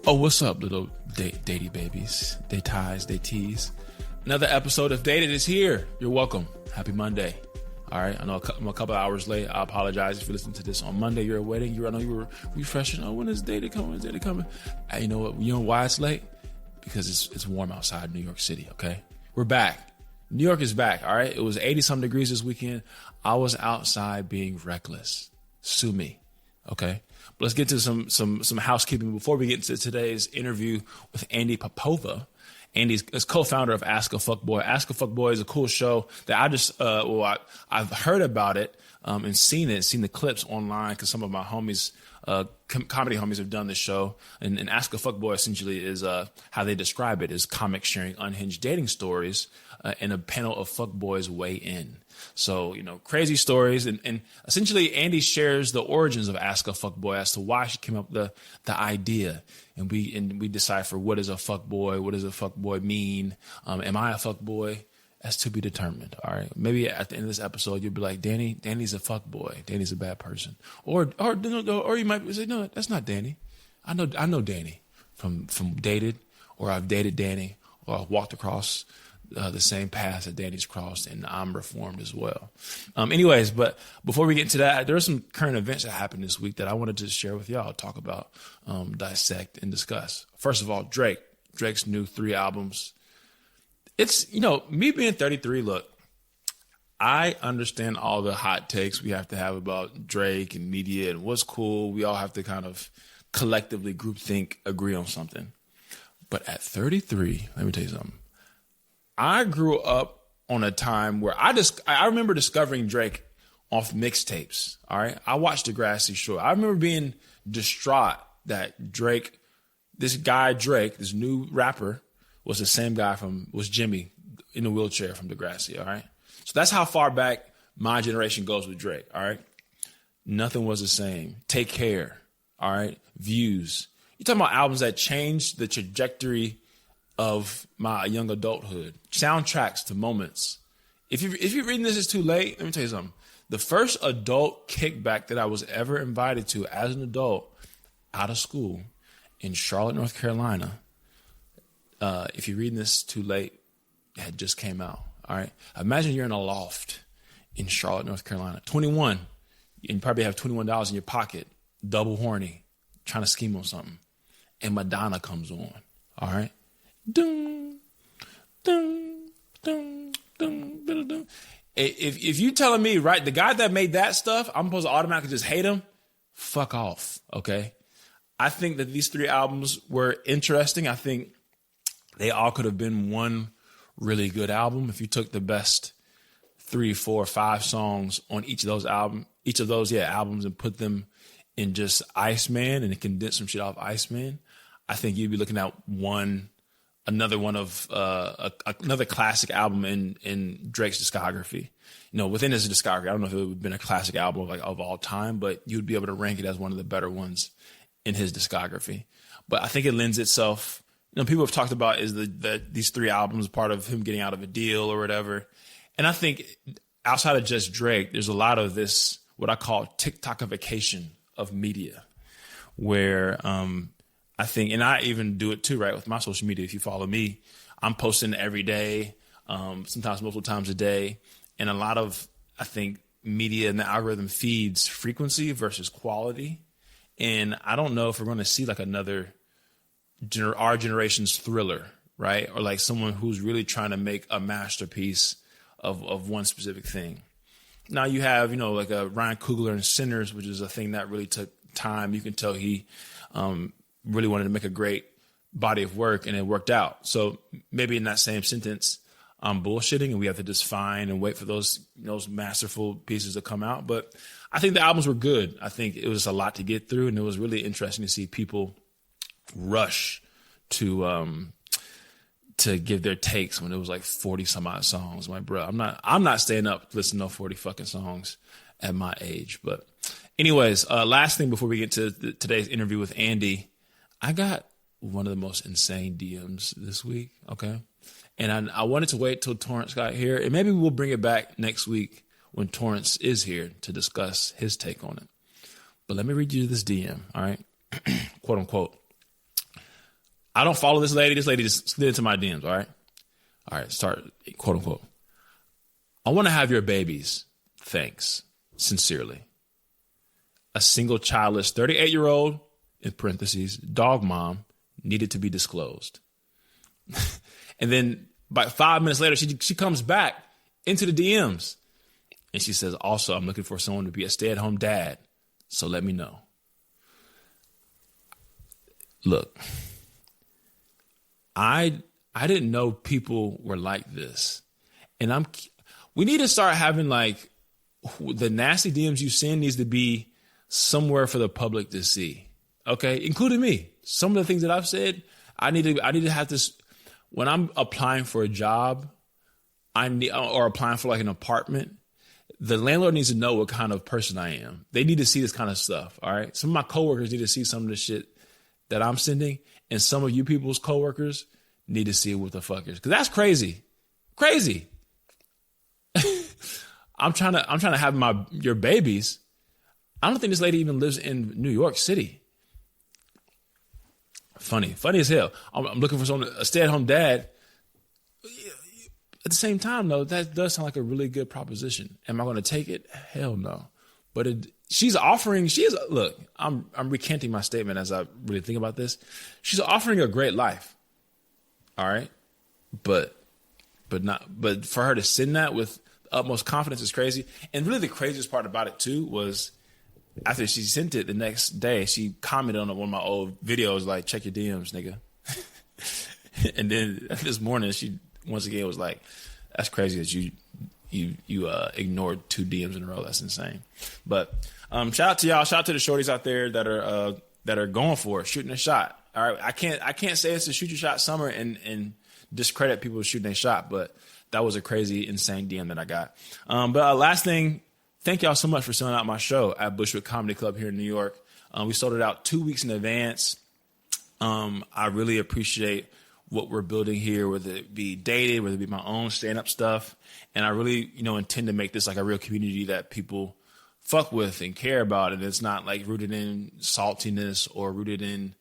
Oh, what's up, little datey babies? They ties, they tease. Another episode of Dated is here. You're welcome. Happy Monday. All right, I know I'm a couple hours late. I apologize if you listen to this on Monday. You're waiting. I know you were refreshing. Oh, when is Dated coming? Is Dated coming? You know what? You know why it's late? Because it's warm outside New York City. Okay, we're back. New York is back. All right, it was 80-some degrees this weekend. I was outside being reckless. Sue me. Okay. But let's get to some housekeeping before we get into today's interview with Andie Popova. Andie's co-founder of Ask a Fuckboy. Ask a Fuckboy is a cool show that I just, I've heard about it and seen the clips online because some of my homies, comedy homies have done this show. And Ask a Fuckboy essentially is how they describe it is comics sharing unhinged dating stories and a panel of fuckboys weigh in. So, you know, crazy stories. And essentially, Andie shares the origins of Ask a Fuckboy as to why she came up with the idea. And we decipher what is a fuckboy, what does a fuckboy mean? Am I a fuckboy? That's to be determined. All right. Maybe at the end of this episode, you'll be like, Danny's a fuckboy. Danny's a bad person. Or you might say, no, that's not Danny. I know Danny from Dated, or I've dated Danny, or I've walked across the same path that Danny's crossed, and I'm reformed as well. Anyways, but before we get into that, there are some current events that happened this week that I wanted to share with y'all, talk about, dissect, and discuss. First of all, Drake's new 3 albums. It's, me being 33, look, I understand all the hot takes we have to have about Drake and media and what's cool. We all have to kind of collectively groupthink, agree on something. But at 33, let me tell you something. I grew up on a time where I remember discovering Drake off mixtapes. All right. I watched Degrassi Shore. I remember being distraught that Drake, this new rapper, was the same guy was Jimmy in a wheelchair from Degrassi. All right. So that's how far back my generation goes with Drake. All right. Nothing was the same. Take Care. All right. Views. You're talking about albums that changed the trajectory of my young adulthood, soundtracks to moments. If you're reading this is too late, let me tell you something. The first adult kickback that I was ever invited to as an adult out of school in Charlotte, North Carolina, if you're reading this too late, it had just came out. All right. Imagine you're in a loft in Charlotte, North Carolina, 21, and you probably have $21 in your pocket, double horny, trying to scheme on something. And Madonna comes on. All right. Dun, dun, dun, dun, dun, dun. If you telling me, right, the guy that made that stuff, I'm supposed to automatically just hate him, fuck off, okay? I think that these 3 albums were interesting. I think they all could have been one really good album if you took the best 3, 4, 5 songs on each of those albums and put them in just Iceman and condense some shit off Iceman. I think you'd be looking at another classic album in Drake's discography. Within his discography, I don't know if it would have been a classic album of all time, but you'd be able to rank it as one of the better ones in his discography. But I think it lends itself. People have talked about is these 3 albums part of him getting out of a deal or whatever. And I think outside of just Drake, there's a lot of this, what I call TikTokification of media, where, I think, and I even do it too, right? With my social media, if you follow me, I'm posting every day, sometimes multiple times a day. And a lot of, I think, media and the algorithm feeds frequency versus quality. And I don't know if we're going to see like another, our generation's Thriller, right? Or like someone who's really trying to make a masterpiece of one specific thing. Now you have, like a Ryan Coogler and Sinners, which is a thing that really took time. You can tell he, really wanted to make a great body of work, and it worked out. So maybe in that same sentence, I'm bullshitting, and we have to just find and wait for those masterful pieces to come out. But I think the albums were good. I think it was a lot to get through, and it was really interesting to see people rush to give their takes when it was like 40 some odd songs. I'm like, bro, I'm not staying up to listen to 40 fucking songs at my age. But anyways, last thing before we get to today's interview with Andie. I got one of the most insane DMs this week, okay? And I wanted to wait till Torrance got here, and maybe we'll bring it back next week when Torrance is here to discuss his take on it. But let me read you this DM, all right? Quote unquote. I don't follow this lady. This lady just slid into my DMs. All right. Start, quote unquote. I want to have your babies. Thanks. Sincerely. A single childless 38-year-old, in parentheses, dog mom, needed to be disclosed. And then about 5 minutes later, she comes back into the DMs. And she says, also, I'm looking for someone to be a stay-at-home dad. So let me know. Look, I didn't know people were like this. And we need to start having like the nasty DMs you send needs to be somewhere for the public to see. Okay, including me. Some of the things that I've said, I need to have this when I'm applying for a job, or applying for like an apartment. The landlord needs to know what kind of person I am. They need to see this kind of stuff. All right. Some of my coworkers need to see some of the shit that I'm sending, and some of you people's coworkers need to see what the fuck is, because that's crazy. Crazy. I'm trying to have your babies. I don't think this lady even lives in New York City. Funny as hell. I'm looking for someone, a stay-at-home dad. At the same time, though, that does sound like a really good proposition. Am I going to take it? Hell no. But look, I'm recanting my statement as I really think about this. She's offering a great life. All right. But for her to send that with the utmost confidence is crazy. And really the craziest part about it too was after she sent it the next day, she commented on one of my old videos, like, check your DMs, nigga. And then this morning she once again was like, that's crazy that you ignored 2 DMs in a row. That's insane. But shout out to y'all. Shout out to the shorties out there that are going for it, shooting a shot. All right. I can't say it's a shoot your shot summer and discredit people shooting a shot, but that was a crazy, insane DM that I got. But last thing, thank y'all so much for selling out my show at Bushwick Comedy Club here in New York. We sold it out 2 weeks in advance. I really appreciate what we're building here, whether it be dated, whether it be my own stand-up stuff. And I really, intend to make this like a real community that people fuck with and care about. And it's not like rooted in saltiness or rooted in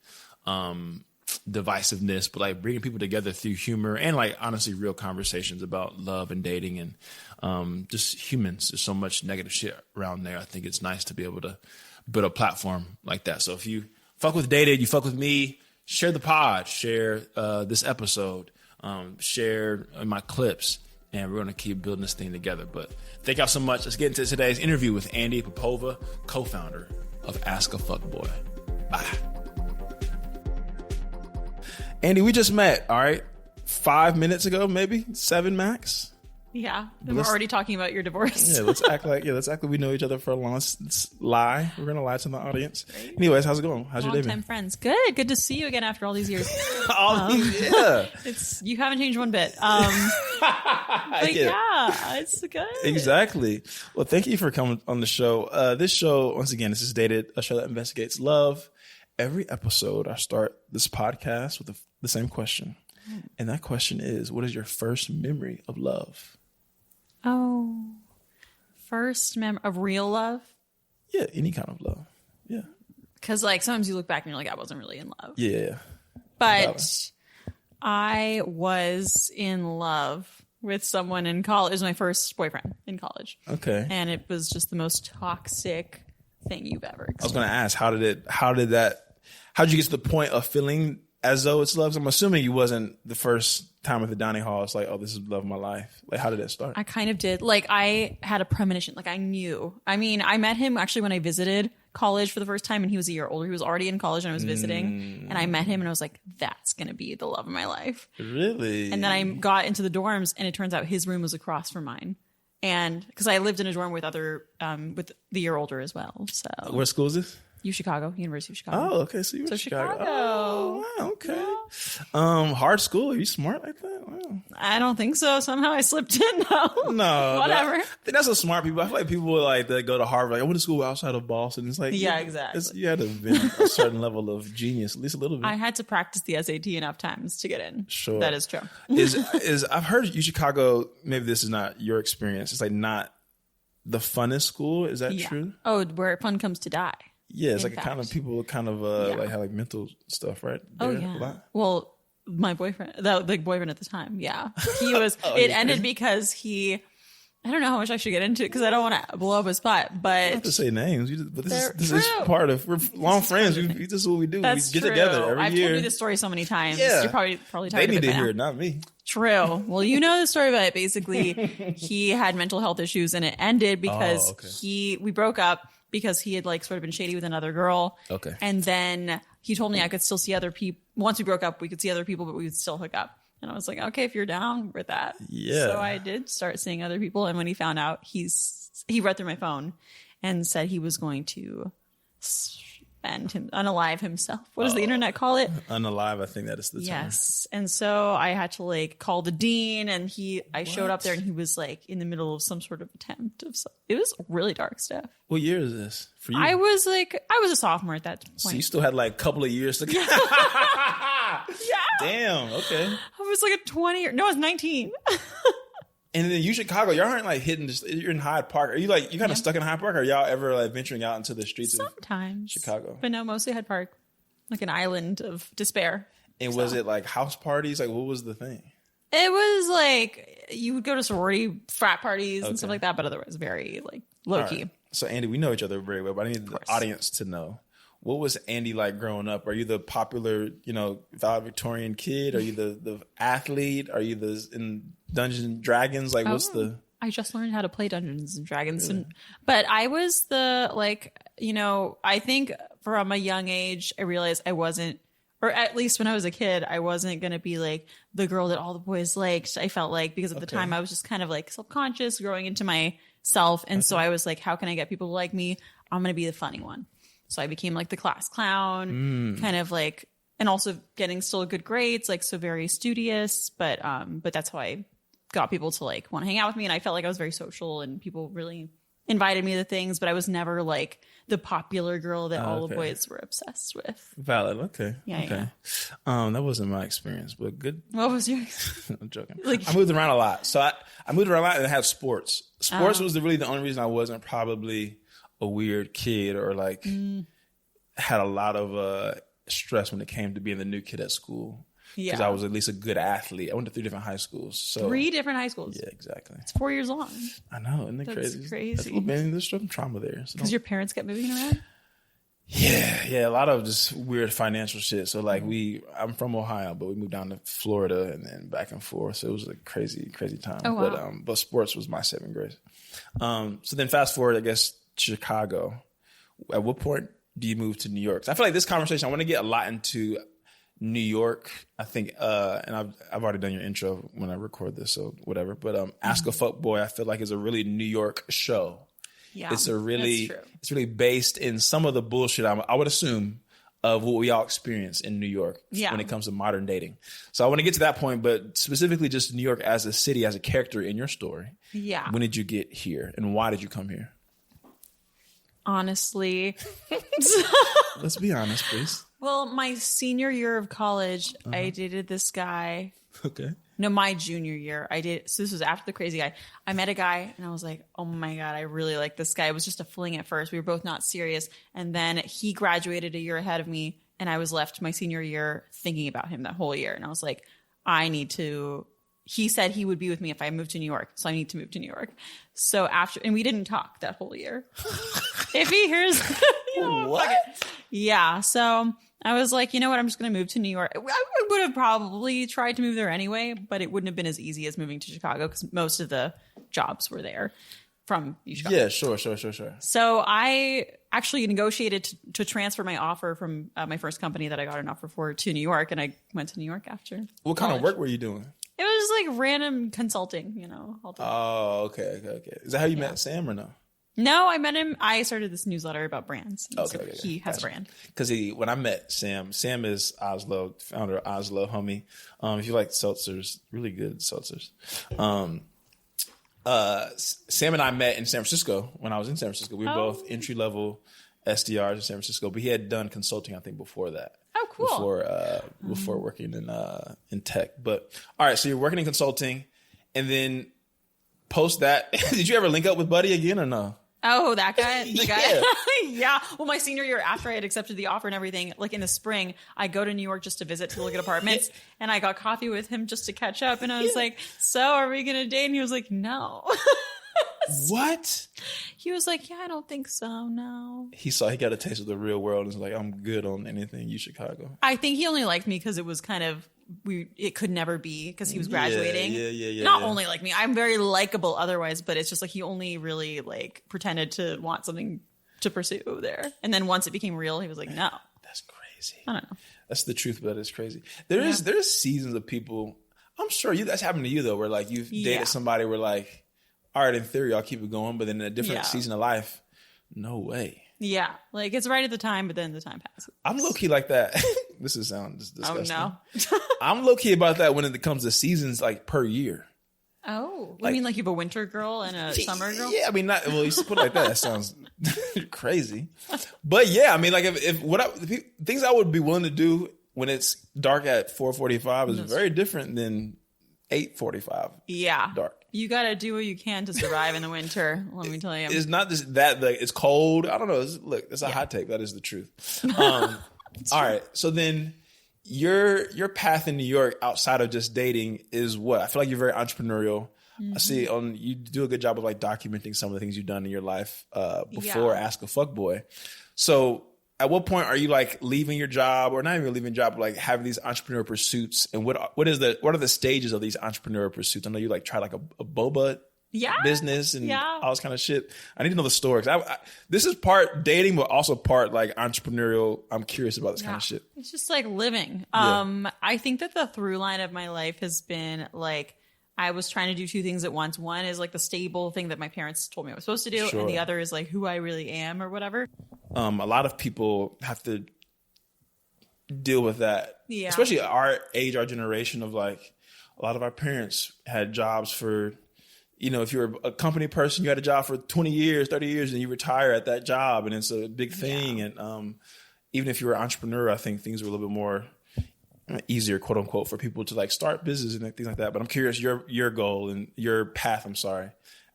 divisiveness, but like bringing people together through humor and like honestly real conversations about love and dating and just humans. There's so much negative shit around there. I think it's nice to be able to build a platform like that. So if you fuck with Dated, you fuck with me, share the pod, share this episode, share my clips, and we're going to keep building this thing together. But thank y'all so much. Let's get into today's interview with Andie Popova, co-founder of Ask a Fuckboy. Bye. Andie, we just met, all right? 5 minutes ago, maybe 7 max. Yeah, and we're already talking about your divorce. Yeah, let's act like we know each other for a long. Let's lie. We're gonna lie to the audience. Right. Anyways, how's it going? How's your day been? Long-time friends. Good to see you again after all these years. Yeah, you haven't changed one bit. But yeah, it's good. Exactly. Well, thank you for coming on the show. This show, once again, this is Dated, a show that investigates love. Every episode, I start this podcast with the same question, and that question is, "What is your first memory of love?" Oh, first memory of real love? Yeah, any kind of love. Yeah. Because like sometimes you look back and you're like, I wasn't really in love. Yeah. But I was in love with someone in college. It was my first boyfriend in college. Okay. And it was just the most toxic thing you've ever experienced. I was going to ask, how did you get to the point of feeling as though it's love? I'm assuming you wasn't the first time at the dining hall. It's like, oh, this is the love of my life. Like, how did that start? I kind of did. Like, I had a premonition. Like, I knew. I mean, I met him actually when I visited college for the first time, and he was a year older. He was already in college, and I was visiting. And I met him, and I was like, that's going to be the love of my life. Really? And then I got into the dorms, and it turns out his room was across from mine. And because I lived in a dorm with with the year older as well. So what school is this? University of Chicago. Oh, okay. So you were in Chicago. Oh, wow, okay. Yeah. Hard school. Are you smart like that? Wow. I don't think so. Somehow I slipped in though. No. Whatever. I think that's what smart people. I feel like people like that go to Harvard. Like, I went to school outside of Boston. It's like, yeah, exactly. You had to have been a certain level of genius, at least a little bit. I had to practice the SAT enough times to get in. Sure. That is true. Is I've heard Chicago, maybe this is not your experience. It's like not the funnest school. Is that true? Oh, where fun comes to die. Yeah, it's In like a kind of fact. people kind of Yeah. like have like mental stuff, right? Oh There, yeah. a lot? Well, my boyfriend, the boyfriend at the time, yeah, he was. Oh, it you're ended crazy. because he. I don't know how much I should get into it because I don't want to blow up his spot. I don't have But to say names, but They're this is true. part of we're long is friends. part of This is what we do. that's We get true. together every I've year. told you this story so many times. Yeah. You're probably tired They of need it to by hear now. it, not me. True. Well, you know the story, but basically he had mental health issues and it ended because Oh, okay. we broke up because he had like sort of been shady with another girl. Okay. And then he told me I could still see other people. Once we broke up, we could see other people, but we would still hook up. And I was like, okay, if you're down with that. Yeah. So I did start seeing other people. And when he found out, he read through my phone and said he was going to unalive himself. What does the internet call it? Unalive, I think that is the term. Yes. And so I had to like call the dean and I showed up there and he was like in the middle of some sort of attempt of it was really dark stuff. What year is this for you? I was a sophomore at that point. So you still had like a couple of years to go. Yeah. Damn. Okay. I was like a 20 no, I was 19. And then you Chicago, y'all aren't like hitting. You're in Hyde Park. Are you like you kind of stuck in Hyde Park? Or are y'all ever like venturing out into the streets of Sometimes. Chicago? But no, mostly Hyde Park. Like an island of despair. And was it like house parties? Like what was the thing? It was like you would go to sorority frat parties and stuff Okay. like that, but otherwise very like low All key. right. So Andy, we know each other very well, but I need the course. audience to know. What was Andy like growing up? Are you the popular, valedictorian kid? Are you the athlete? Are you in Dungeons and Dragons? Like what's the I just learned how to play Dungeons and Dragons, but I was the I think from a young age I realized I wasn't, or at least when I was a kid, I wasn't gonna be like the girl that all the boys liked. I felt like because at the time I was just kind of like self-conscious, growing into myself, and so I was like, how can I get people to like me? I'm gonna be the funny one. So I became like the class clown, kind of like, and also getting still good grades, like so very studious, but that's how I got people to like want to hang out with me. And I felt like I was very social and people really invited me to things, but I was never like the popular girl that all the boys were obsessed with. valid? Okay. Yeah, Okay. That wasn't my experience, but good. What was your I'm joking. Like- I moved around a lot. So I moved around a lot and I had sports. Sports was really the only reason I wasn't probably a weird kid or like had a lot of stress when it came to being the new kid at school. Because Yeah. I was at least a good athlete. I went to 3 different high schools. So 3 different high schools? Yeah, exactly. It's 4 years long. I know, isn't it That's crazy? crazy. There's some trauma there. So Because your parents kept moving around? yeah, a lot of just weird financial shit. So like I'm from Ohio, but we moved down to Florida and then back and forth. So it was a crazy, crazy time. Oh, wow. But sports was my saving grace. So then fast forward, I guess, to Chicago. At what point do you move to New York? So I feel like this conversation, I want to get a lot into New York. I think, and I've already done your intro when I record this, so whatever. But Ask a Fuckboy, I feel like is a really New York show. Yeah. It's that's true. it's really based in some of the bullshit I would assume of what we all experience in New York when it comes to modern dating. So I want to get to that point, but specifically just New York as a city, as a character in your story. Yeah. When did you get here and why did you come here? Honestly. Let's be honest, please. Well, my senior year of college, I dated this guy. Okay. No, my junior year, so this was after the crazy guy. I met a guy and I was like, oh my God, I really like this guy. It was just a fling at first. We were both not serious. And then he graduated a year ahead of me and I was left my senior year thinking about him that whole year. And I was like, he said he would be with me if I moved to New York. So I need to move to New York. So and we didn't talk that whole year. If he hears, What? yeah. So I was like, you know what? I'm just going to move to New York. I would have probably tried to move there anyway, but it wouldn't have been as easy as moving to Chicago because most of the jobs were there from Chicago. Yeah, sure. So I actually negotiated to transfer my offer from my first company that I got an offer for to New York, and I went to New York after. What kind of work were you doing? It was like random consulting, all the Oh, okay. Is that how you met Sam or no? No, I met him. I started this newsletter about brands. And Okay, so he has a brand. Because when I met Sam is Oslo, founder of Oslo, homie. If you like seltzers, really good seltzers. Sam and I met in San Francisco when I was in San Francisco. We were both entry-level SDRs in San Francisco, but he had done consulting, I think, before that. Oh, cool. Before working in tech. But all right, so you're working in consulting, and then post that, did you ever link up with Buddy again or no? Oh, that guy? The guy? Yeah. Yeah. Well, my senior year, after I had accepted the offer and everything, like in the spring, I go to New York just to visit, to look at apartments. And I got coffee with him just to catch up. And I was like, so are we going to date? And he was like, no. What? He was like, yeah, I don't think so, no. He got a taste of the real world and was like, I'm good on anything you Chicago. I think he only liked me because it was kind of, it could never be because he was graduating. Yeah. Not only like me, I'm very likable otherwise, but it's just like he only really like pretended to want something to pursue there. And then once it became real, he was like, no. That's crazy. I don't know. That's the truth, but it's crazy. There's seasons of people, I'm sure that's happened to you though, where like you've dated somebody where like, all right, in theory, I'll keep it going, but then in a different season of life, no way. Yeah, like it's right at the time, but then the time passes. I'm low key like that. This is sounds disgusting. Oh no, I'm low key about that when it comes to seasons like per year. Oh, you mean like you have a winter girl and a summer girl? Yeah, I mean not. Well, you put it like that. That sounds crazy. But yeah, I mean like things I would be willing to do when it's dark at 4:45 is very different than 8:45. Yeah, dark. You got to do what you can to survive in the winter. Let me tell you. It's not just that like it's cold. I don't know. It's a hot take. That is the truth. All right. So then your path in New York outside of just dating is what? I feel like you're very entrepreneurial. I see you do a good job of like documenting some of the things you've done in your life before Ask a Fuckboy. So at what point are you like leaving your job, or not even leaving your job, but like having these entrepreneurial pursuits? And what are the stages of these entrepreneurial pursuits? I know you like try like a boba business and all this kind of shit. I need to know the story. This is part dating, but also part like entrepreneurial. I'm curious about this kind of shit. It's just like living. I think that the through line of my life has been like, I was trying to do two things at once. One is like the stable thing that my parents told me I was supposed to do. Sure. And the other is like who I really am or whatever. A lot of people have to deal with that. Yeah. Especially our age, our generation of like, a lot of our parents had jobs for, if you were a company person, you had a job for 20 years, 30 years, and you retire at that job. And it's a big thing. Yeah. And even if you were an entrepreneur, I think things were a little bit more easier, quote unquote, for people to like start business and things like that. But I'm curious your goal and your path,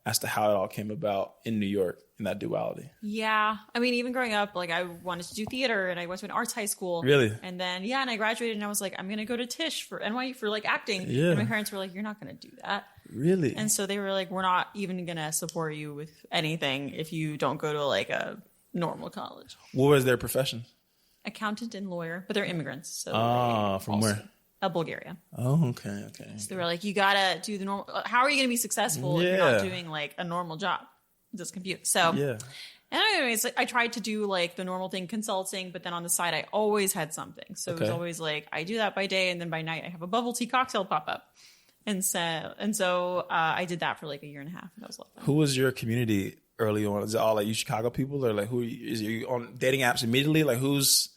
as to how it all came about in New York in that duality. Yeah. I mean, even growing up, like I wanted to do theater and I went to an arts high school. Really? And then, and I graduated and I was like, I'm going to go to Tisch for NYU for like acting. Yeah. And my parents were like, you're not going to do that. Really? And so they were like, we're not even going to support you with anything if you don't go to like a normal college. What was their profession? Accountant and lawyer, but they're immigrants. So from where? Bulgaria. Oh, okay. So they were like, you gotta do the normal. How are you gonna be successful if you're not doing like a normal job? It doesn't compute. So and anyways, I tried to do like the normal thing, consulting, but then on the side, I always had something. So it was always like I do that by day, and then by night, I have a bubble tea cocktail pop up. And so I did that for like a year and a half, and that was a lot of fun. Who was your community early on? Is it all like you Chicago people, or like who is you on dating apps immediately? Like who's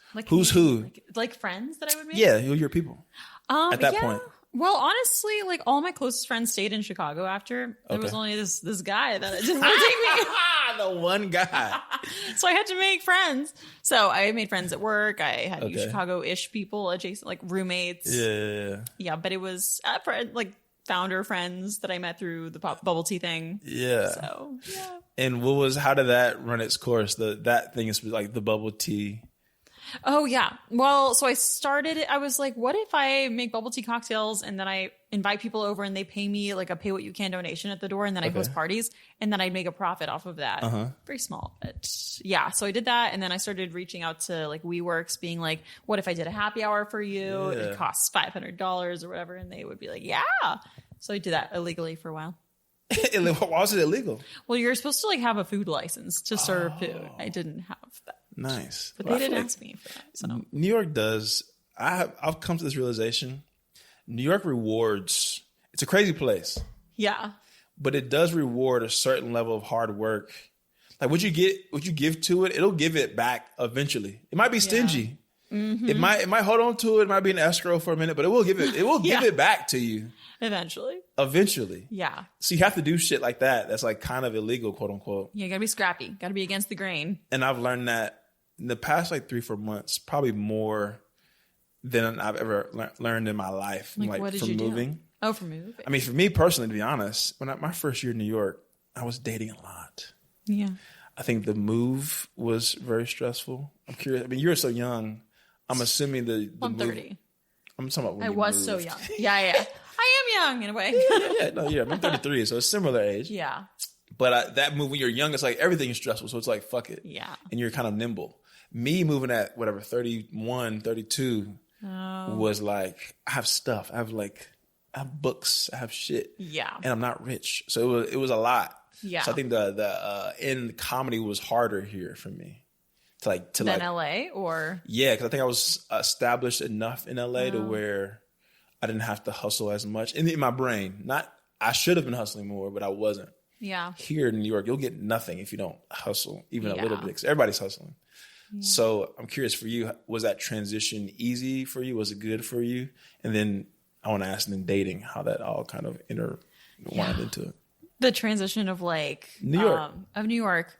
who? Like friends that I would make? Yeah, who are your people at that point? Well, honestly, like all my closest friends stayed in Chicago after. There was only this guy that didn't want to take me. The one guy. So I had to make friends. So I made friends at work. I had Chicago-ish people adjacent, like roommates. Yeah, but it was like founder friends that I met through the bubble tea thing. Yeah. So, yeah. And how did that run its course? That thing is like the bubble tea. Oh, yeah. Well, so I was like, what if I make bubble tea cocktails and then I invite people over and they pay me like a pay what you can donation at the door, and then I host parties and then I'd make a profit off of that. Very small, but yeah. So I did that, and then I started reaching out to like WeWorks being like, what if I did a happy hour for you? Yeah. It costs $500 or whatever. And they would be like, yeah. So I did that illegally for a while. Why was it illegal? Well, you're supposed to like have a food license to serve food. I didn't have that. Nice. But they didn't ask me for that. So New York does. I've come to this realization. New York rewards. It's a crazy place. Yeah. But it does reward a certain level of hard work. Like what you give to it, it'll give it back eventually. It might be stingy. Mm-hmm. It might hold on to it. It might be an escrow for a minute, but it will give it back to you. Eventually. Yeah. So you have to do shit like that. That's like kind of illegal, quote unquote. Yeah, you gotta be scrappy. Gotta be against the grain. And I've learned that in the past like 3-4 months, probably more than I've ever learned in my life. Like what did you moving. Do? Oh, from moving. I mean, for me personally, to be honest, my first year in New York, I was dating a lot. Yeah. I think the move was very stressful. I'm curious. I mean, you're so young. I'm assuming the I'm move, 30. I'm talking about when I you was moved. so young. Yeah. I am young in a way. I'm 33, so it's similar age. Yeah. But that move when you're young, it's like everything is stressful. So it's like, fuck it. Yeah. And you're kind of nimble. Me moving at whatever, 31, 32 was like, I have stuff. I have books. I have shit. Yeah. And I'm not rich. So it was a lot. Yeah. So I think the in comedy was harder here for me. Than LA or? Yeah, because I think I was established enough in LA to where I didn't have to hustle as much. In my brain, I should have been hustling more, but I wasn't. Yeah. Here in New York, you'll get nothing if you don't hustle, even a little bit, because everybody's hustling. Yeah. So I'm curious for you, was that transition easy for you? Was it good for you? And then I want to ask them dating, how that all kind of intertwined into it. The transition of New York.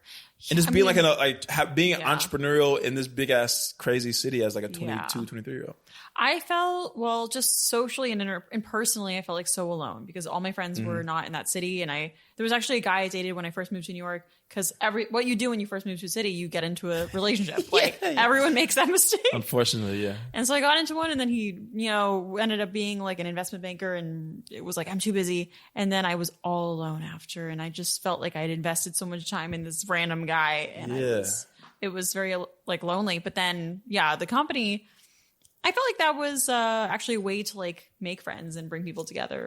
And just being being entrepreneurial in this big ass crazy city as like a 22, 23 year old. I felt, just socially and personally, I felt like so alone because all my friends were not in that city. And there was actually a guy I dated when I first moved to New York because what you do when you first move to a city, you get into a relationship. Everyone makes that mistake. Unfortunately, yeah. And so I got into one and then he, ended up being like an investment banker and it was like, I'm too busy. And then I was all alone after. And I just felt like I'd invested so much time in this random guy. And it was very lonely. But then, the company, I felt like that was actually a way to make friends and bring people together.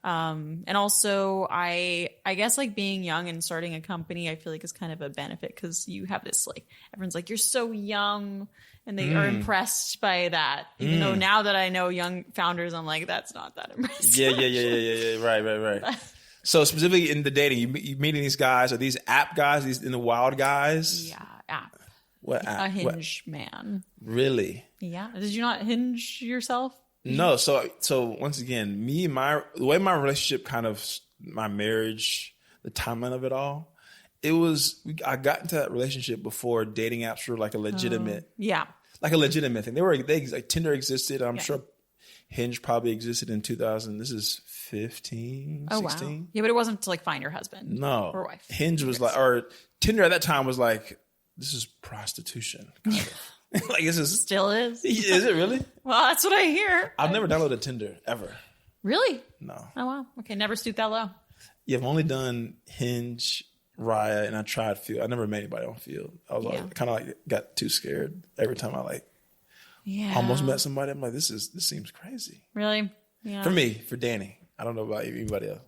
And also I guess being young and starting a company, I feel like is kind of a benefit because you have this everyone's like, you're so young and they are impressed by that. Even though now that I know young founders, I'm like, that's not that impressive. Yeah. Right. So specifically in the dating, you meeting these guys, are these app guys, these in the wild guys? Yeah, app. What app? A Hinge man. Really? Yeah. Did you not Hinge yourself? No. So once again, the way my relationship my marriage, the timeline of it all, I got into that relationship before dating apps were like a legitimate. Like a legitimate thing. Tinder existed. I'm sure Hinge probably existed in 2000. This is 15, 16. Wow. Yeah, but it wasn't to find your husband. No. Or wife. Hinge was or Tinder at that time was like, this is prostitution. Kind of. This is still is. Is it really? Well, that's what I hear. I've never downloaded Tinder ever. Really? No. Oh wow. Okay, never stooped that low. Yeah, I've only done Hinge, Raya, and I tried Field. I never met anybody on Field. I was kind of got too scared every time I almost met somebody. I'm like, this seems crazy. Really? Yeah. For Danny. I don't know about anybody else.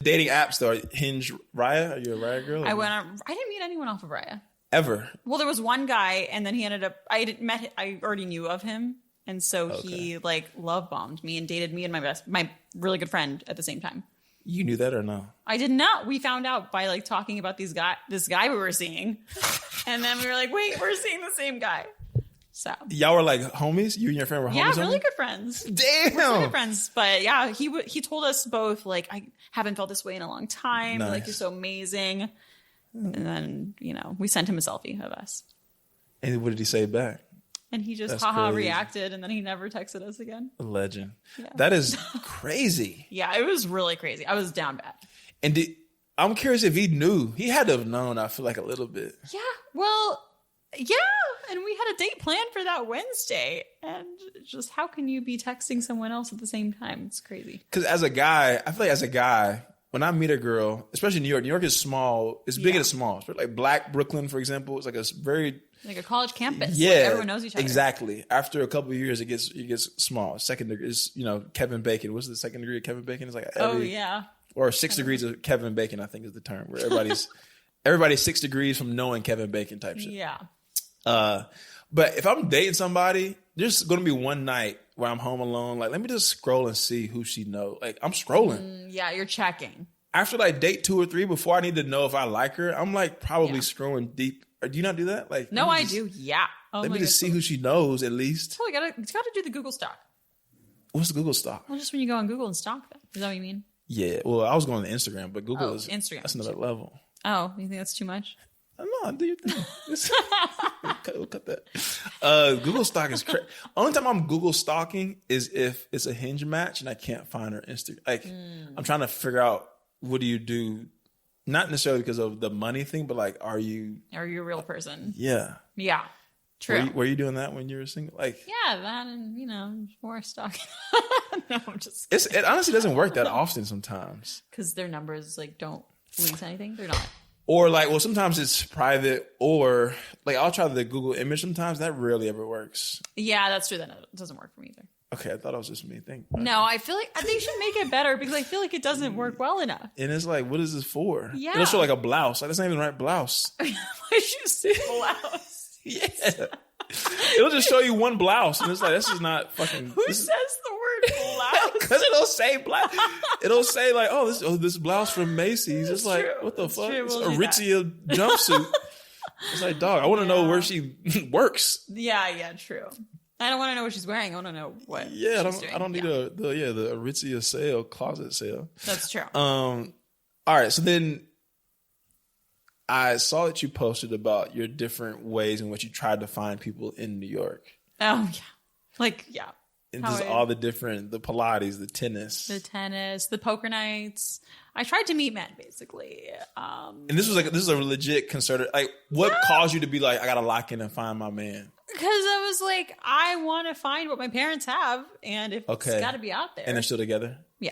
Dating apps though, Hinge, Raya. Are you a Raya girl? I didn't meet anyone off of Raya. Ever? Well, there was one guy, and then he ended up. I already knew of him, and so he love bombed me and dated me and my really good friend at the same time. You knew that or no? I did not. We found out by talking about this guy we were seeing, and then we were like, wait, we're seeing the same guy. So y'all were homies. You and your friend were homies. Yeah, really good friends. Damn, we're really good friends. But yeah, he told us both I haven't felt this way in a long time. Nice. You're so amazing. And then, we sent him a selfie of us. And what did he say back? And he just reacted, and then he never texted us again. A legend. Yeah. That is crazy. Yeah, it was really crazy. I was down bad. And I'm curious if he knew. He had to have known, I feel like, a little bit. Yeah, well, yeah. And we had a date planned for that Wednesday. And just how can you be texting someone else at the same time? It's crazy. Because I feel like when I meet a girl, especially New York is small. It's big and small. Like Black Brooklyn, for example, it's like a very like a college campus. Yeah, everyone knows each other. Exactly. After a couple of years, it gets small. Second degree is Kevin Bacon. What's the second degree of Kevin Bacon? It's like or 6 degrees of Kevin Bacon. I think is the term where everybody's 6 degrees from knowing Kevin Bacon type shit. Yeah. But if I'm dating somebody, there's going to be one night where I'm home alone. Let me just scroll and see who she knows. I'm scrolling. Yeah, you're checking. After date 2 or 3, before I need to know if I like her, I'm probably scrolling deep. Or do you not do that? No, I do. Yeah. Let me just see who she knows at least. Well, it's got to do the Google stalk. What's the Google stalk? Well, just when you go on Google and stalk them. Is that what you mean? Yeah. Well, I was going to Instagram, but Google is Instagram. That's another level. Oh, you think that's too much? No, do your thing. We'll cut that. Google stalk is crazy. Only time I'm Google stalking is if it's a Hinge match and I can't find her Instagram. I'm trying to figure out what do you do Not necessarily because of the money thing, but like, are you a real person? Yeah. Yeah. True. Were you doing that when you were single? Like, yeah, that and more stalking. No, I'm just. It honestly doesn't work that often sometimes. Because their numbers like don't leak anything. They're not. Or like, well, sometimes it's private, or like I'll try the Google image. Sometimes that rarely ever works. Yeah, that's true. That doesn't work for me either. Okay, I thought it was just me. No, I feel like they should make it better because I feel like it doesn't work well enough. And it's like, what is this for? Yeah, it'll show like a blouse. Like that's not even the right blouse. Why should you say blouse? Yeah. It'll just show you one blouse, and it's like, this is not fucking. Who says the word blouse? Because it'll say blouse. It'll say like, this blouse from Macy's. It's like, what the fuck? It's We'll Aritzia jumpsuit. It's like, dog, I want to know where she works. Yeah, true. I don't want to know what she's wearing. I want to know what. Yeah, she's doing. I don't need the Aritzia sale, closet sale. That's true. All right, so then I saw that you posted about your different ways in which you tried to find people in New York. Oh yeah, like yeah. And just all the Pilates, the tennis, the poker nights. I tried to meet men basically. And this is a legit concerted. Like, what caused you to be like, I gotta lock in and find my man? Because I was like, I want to find what my parents have, and if it's got to be out there. And they're still together. Yeah.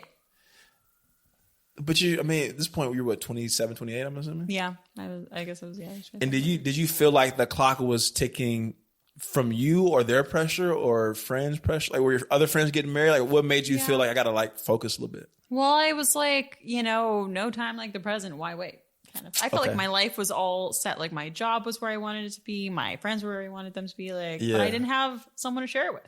But at this point, you were what, 27, 28, I'm assuming? Yeah, I guess I was, yeah. And did you feel like the clock was ticking from you or their pressure or friends' pressure? Like, were your other friends getting married? Like, what made you feel like I got to like focus a little bit? Well, I was like, no time like the present. Why wait? Kind of. I felt like my life was all set. Like my job was where I wanted it to be. My friends were where I wanted them to be. Like, but I didn't have someone to share it with.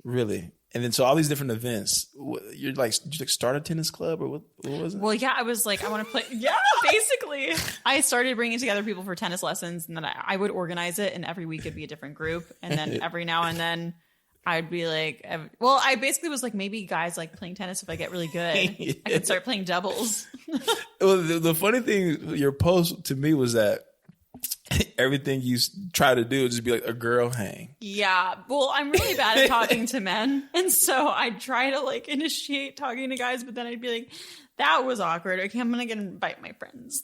Really? And then so all these different events, you're like, did you start a tennis club or what was it? Well, yeah, I was like, I want to play. Yeah, basically. I started bringing together people for tennis lessons, and then I would organize it, and every week it'd be a different group. And then every now and then I'd be like, I basically was like, maybe guys like playing tennis if I get really good. I could start playing doubles. Well, the funny thing, your post to me was that everything you try to do is just be like a girl hang. Yeah. Well, I'm really bad at talking to men. And so I'd try to like initiate talking to guys, but then I'd be like, that was awkward. Okay, I'm going to invite my friends.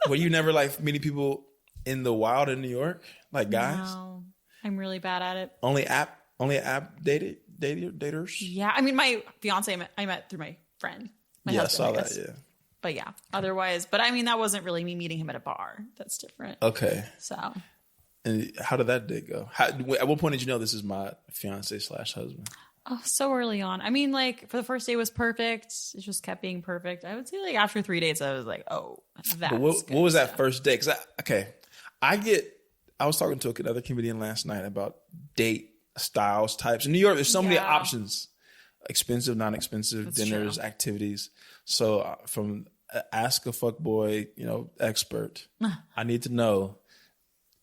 Were you never like meeting people in the wild in New York? Like guys? No, I'm really bad at it. Only app daters? Yeah. I mean, my fiance I met through my friend. My husband, I saw that, yeah. But yeah, otherwise, but I mean, that wasn't really me meeting him at a bar. That's different. Okay. So. And how did that date go? At what point did you know this is my fiance / husband? Oh, so early on. I mean, like for the first day was perfect. It just kept being perfect. I would say like after 3 dates, I was like, oh, that's what was that first date? Because I was talking to another comedian last night about date styles, types. In New York, there's so many options. Expensive, non-expensive, dinners, activities. So from ask a fuckboy, expert, I need to know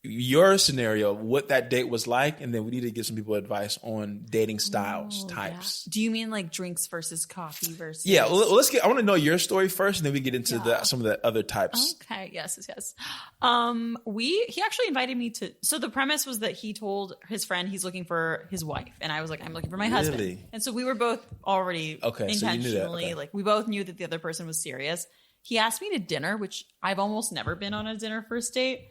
your scenario, what that date was like, and then we need to give some people advice on dating styles, types. Yeah. Do you mean like drinks versus coffee versus? Yeah, well, I want to know your story first, and then we get into some of the other types. Okay, yes. He actually invited me to. So the premise was that he told his friend he's looking for his wife, and I was like, I'm looking for my husband. And so we were both already intentionally like we both knew that the other person was serious. He asked me to dinner, which I've almost never been on a dinner first date.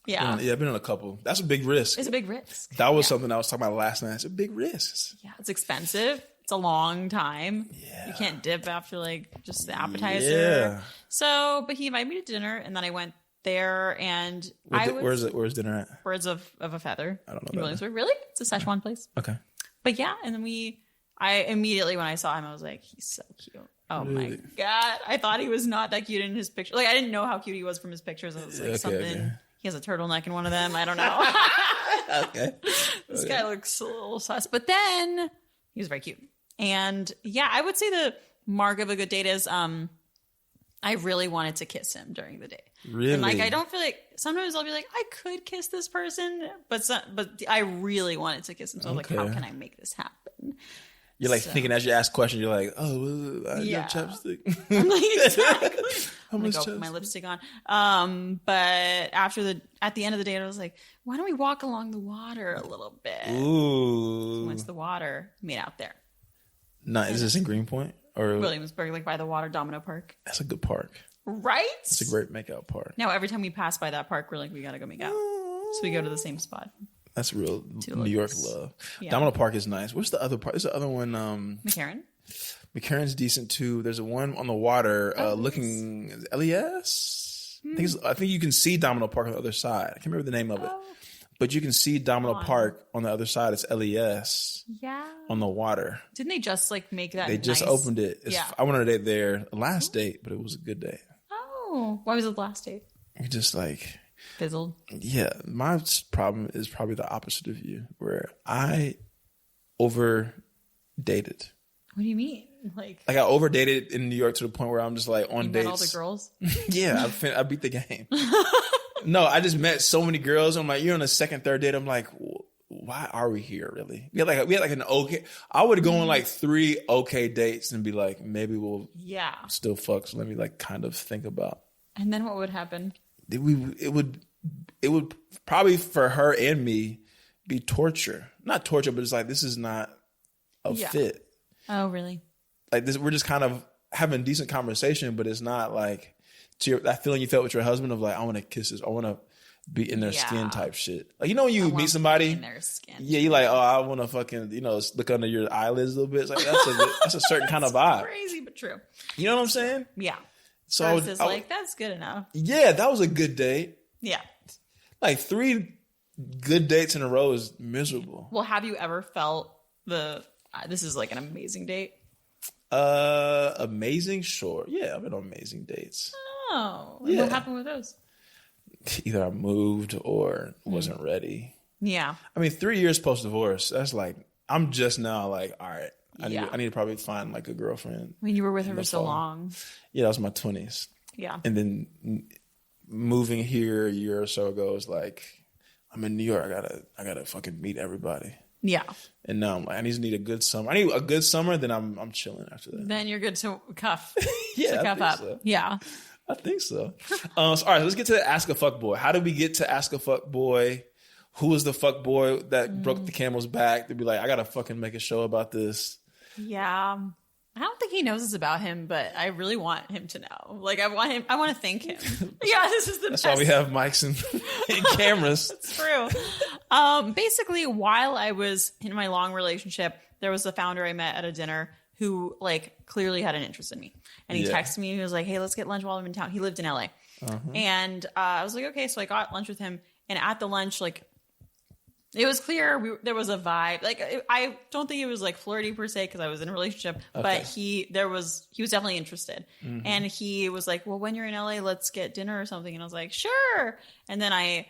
Yeah. I've been on a couple. That's a big risk. It's a big risk. That was something I was talking about last night. It's a big risk. Yeah, it's expensive. It's a long time. Yeah. You can't dip after like just the appetizer. Yeah. So, but he invited me to dinner, and then I went there, and where's dinner at? Birds of a Feather. I don't know. In Williamsburg. Really? It's a Szechuan place. Okay. But yeah, and then I immediately when I saw him, I was like, he's so cute. Oh my God. I thought he was not that cute in his picture. Like I didn't know how cute he was from his pictures. I was like something. Okay. He has a turtleneck in one of them. I don't know. Okay. This guy looks a little sus. But then he was very cute. And yeah, I would say the mark of a good date is I really wanted to kiss him during the date. Really? And like I don't feel like sometimes I'll be like, I could kiss this person, but I really wanted to kiss him. So I was like, how can I make this happen? You're like thinking as you ask questions, you're like, oh, I have chapstick. I'm like, exactly. I'm going to go put my lipstick on. But at the end of the day, I was like, why don't we walk along the water a little bit? Ooh. So once the water, meet out there. No, is this in Greenpoint? Or Williamsburg, like by the water, Domino Park. That's a good park. Right? It's a great makeout park. Now, every time we pass by that park, we're like, we got to go make out. So we go to the same spot. That's real New York love. Yeah. Domino Park is nice. What's the other park? There's the other one. McCarran? McCarran's decent too. There's a one on the water looking LES. I think you can see Domino Park on the other side. I can't remember the name of it. But you can see Domino Park on the other side. It's LES. Yeah. On the water. Didn't they just like make that They just opened it. I went on a date there last date, but it was a good date. Oh. Why was it the last date? Just like... Fizzled. Yeah. My problem is probably the opposite of you, where I over dated. What do you mean? Like I overdated in New York to the point where I'm just like on you dates. met all the girls? Yeah. I beat the game. No, I just met so many girls. I'm like, you're on a second, third date. I'm like, why are we here, really? We had like an okay. I would go on like 3 okay dates and be like, maybe we'll still fuck. So let me like kind of think about. And then what would happen? It would probably for her and me be torture. Not torture, but it's like this is not a fit. Oh, really? Like this, we're just kind of having decent conversation, but it's not like that feeling you felt with your husband of like, I want to kiss this, I want to be in their skin type shit. Like, you know, when you meet somebody, in their skin. Yeah, you're like, oh, I want to fucking, look under your eyelids a little bit. It's like that's a certain kind of vibe. Crazy, but true. You know what I'm saying? Yeah. So Versus like, that's good enough. Yeah, that was a good date. Yeah. Like 3 good dates in a row is miserable. Well, have you ever felt this is like an amazing date? Amazing, sure. Yeah, I've been on amazing dates. Oh, yeah. What happened with those? Either I moved or wasn't ready. Yeah. I mean, 3 years post divorce. That's like I'm just now like, all right. I need to probably find like a girlfriend. I mean, you were with her for so long. Yeah, that was my 20s. Yeah. And then moving here a year or so ago is like, I'm in New York. I gotta fucking meet everybody. Yeah. And now I'm like, I need a good summer. I need a good summer, then I'm chilling after that. Then you're good to cuff. Yeah, to cuff up. So. Yeah. I think so. All right, let's get to the Ask a Fuck Boy. How did we get to Ask a Fuck Boy? Who was the fuck boy that broke the camel's back? To be like, I gotta fucking make a show about this. Yeah. I don't think he knows this about him, but I really want him to know. Like, I want to thank him. Yeah, this is the best. That's why we have mics and cameras. It's true. Basically, while I was in my long relationship, there was a founder I met at a dinner who, like, clearly had an interest in me. And he texted me. He was like, hey, let's get lunch while I'm in town. He lived in LA. And I was like, okay. So I got lunch with him. And at the lunch, like, it was clear there was a vibe. Like, I don't think it was like flirty per se because I was in a relationship, but he was definitely interested. And he was like, well, when you're in LA, let's get dinner or something. And I was like, sure. And then I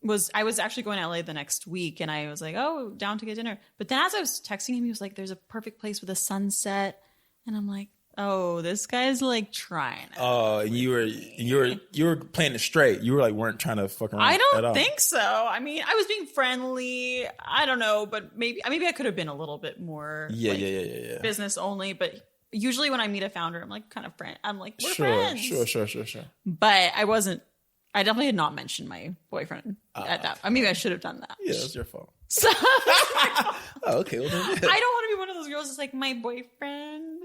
was actually going to LA the next week, and I was like, oh, down to get dinner. But then as I was texting him, he was like, there's a perfect place with a sunset. And I'm like, oh, this guy's like trying. Oh, you were playing it straight. You were like weren't trying to fuck around. I don't think so. I mean, I was being friendly. I don't know, but maybe I could have been a little bit more. Yeah. Business only, but usually when I meet a founder, I'm like kind of friend. I'm like we're friends. Sure. But I wasn't. I definitely had not mentioned my boyfriend at that. I mean, I should have done that. Yeah, that's your fault. So, okay. Well, then, I don't want to be one of those girls that's like my boyfriend.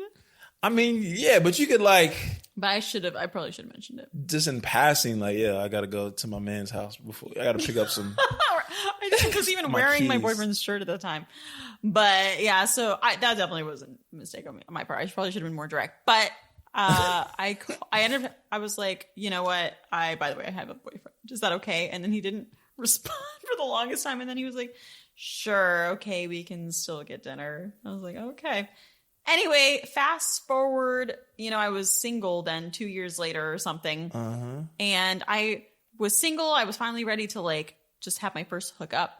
I mean, yeah, but you could like. But I probably should have mentioned it. Just in passing, like, yeah, I got to go to my man's house before. I got to pick up some. I was even wearing my boyfriend's shirt at the time. But yeah, so that definitely was a mistake on my part. I probably should have been more direct. But I was like, you know what? By the way, I have a boyfriend. Is that okay? And then he didn't respond for the longest time. And then he was like, sure, okay, we can still get dinner. I was like, okay. Anyway, fast forward, I was single then 2 years later or something. And I was single. I was finally ready to like just have my first hookup.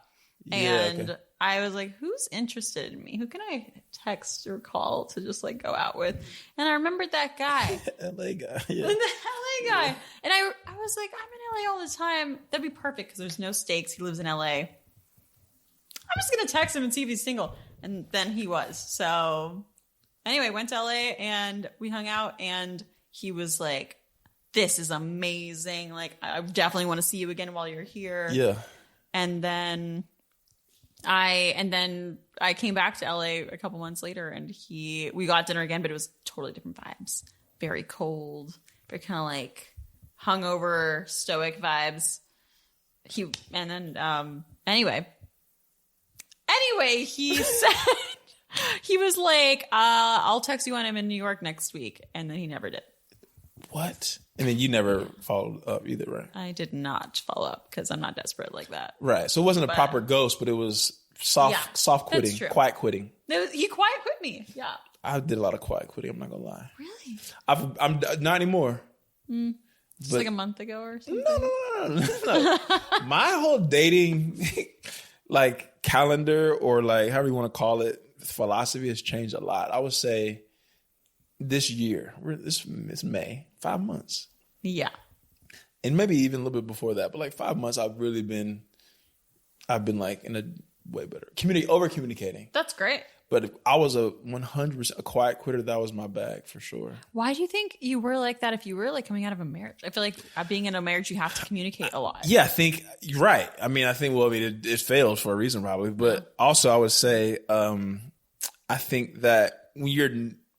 And I was like, who's interested in me? Who can I text or call to just like go out with? And I remembered that guy. LA guy. Yeah. The LA guy. Yeah. And I was like, I'm in LA all the time. That'd be perfect because there's no stakes. He lives in LA. I'm just going to text him and see if he's single. And then he was. So anyway, went to LA and we hung out and he was like, this is amazing. Like, I definitely want to see you again while you're here. Yeah. And then I came back to LA a couple months later and we got dinner again, but it was totally different vibes. Very cold, They're kind of like hungover, stoic vibes. Anyway, he said he was like, I'll text you when I'm in New York next week, and then he never did. What? And then you never followed up either, right? I did not follow up because I'm not desperate like that. Right. So it wasn't a proper ghost, but it was soft quitting, quiet quitting. He quiet quit me. Yeah. I did a lot of quiet quitting. I'm not gonna lie. Really? I'm not anymore. Just like a month ago or something. No. My whole dating like calendar or like however you want to call it, philosophy has changed a lot. I would say this year, it's May, 5 months. Yeah. And maybe even a little bit before that, but like 5 months, I've been like in a way better over communicating. That's great. But if I was a 100% a quiet quitter, that was my bag for sure. Why do you think you were like that if you were like coming out of a marriage? I feel like being in a marriage, you have to communicate a lot. Yeah, I think you're right. It failed for a reason probably. But also I would say, I think that when you're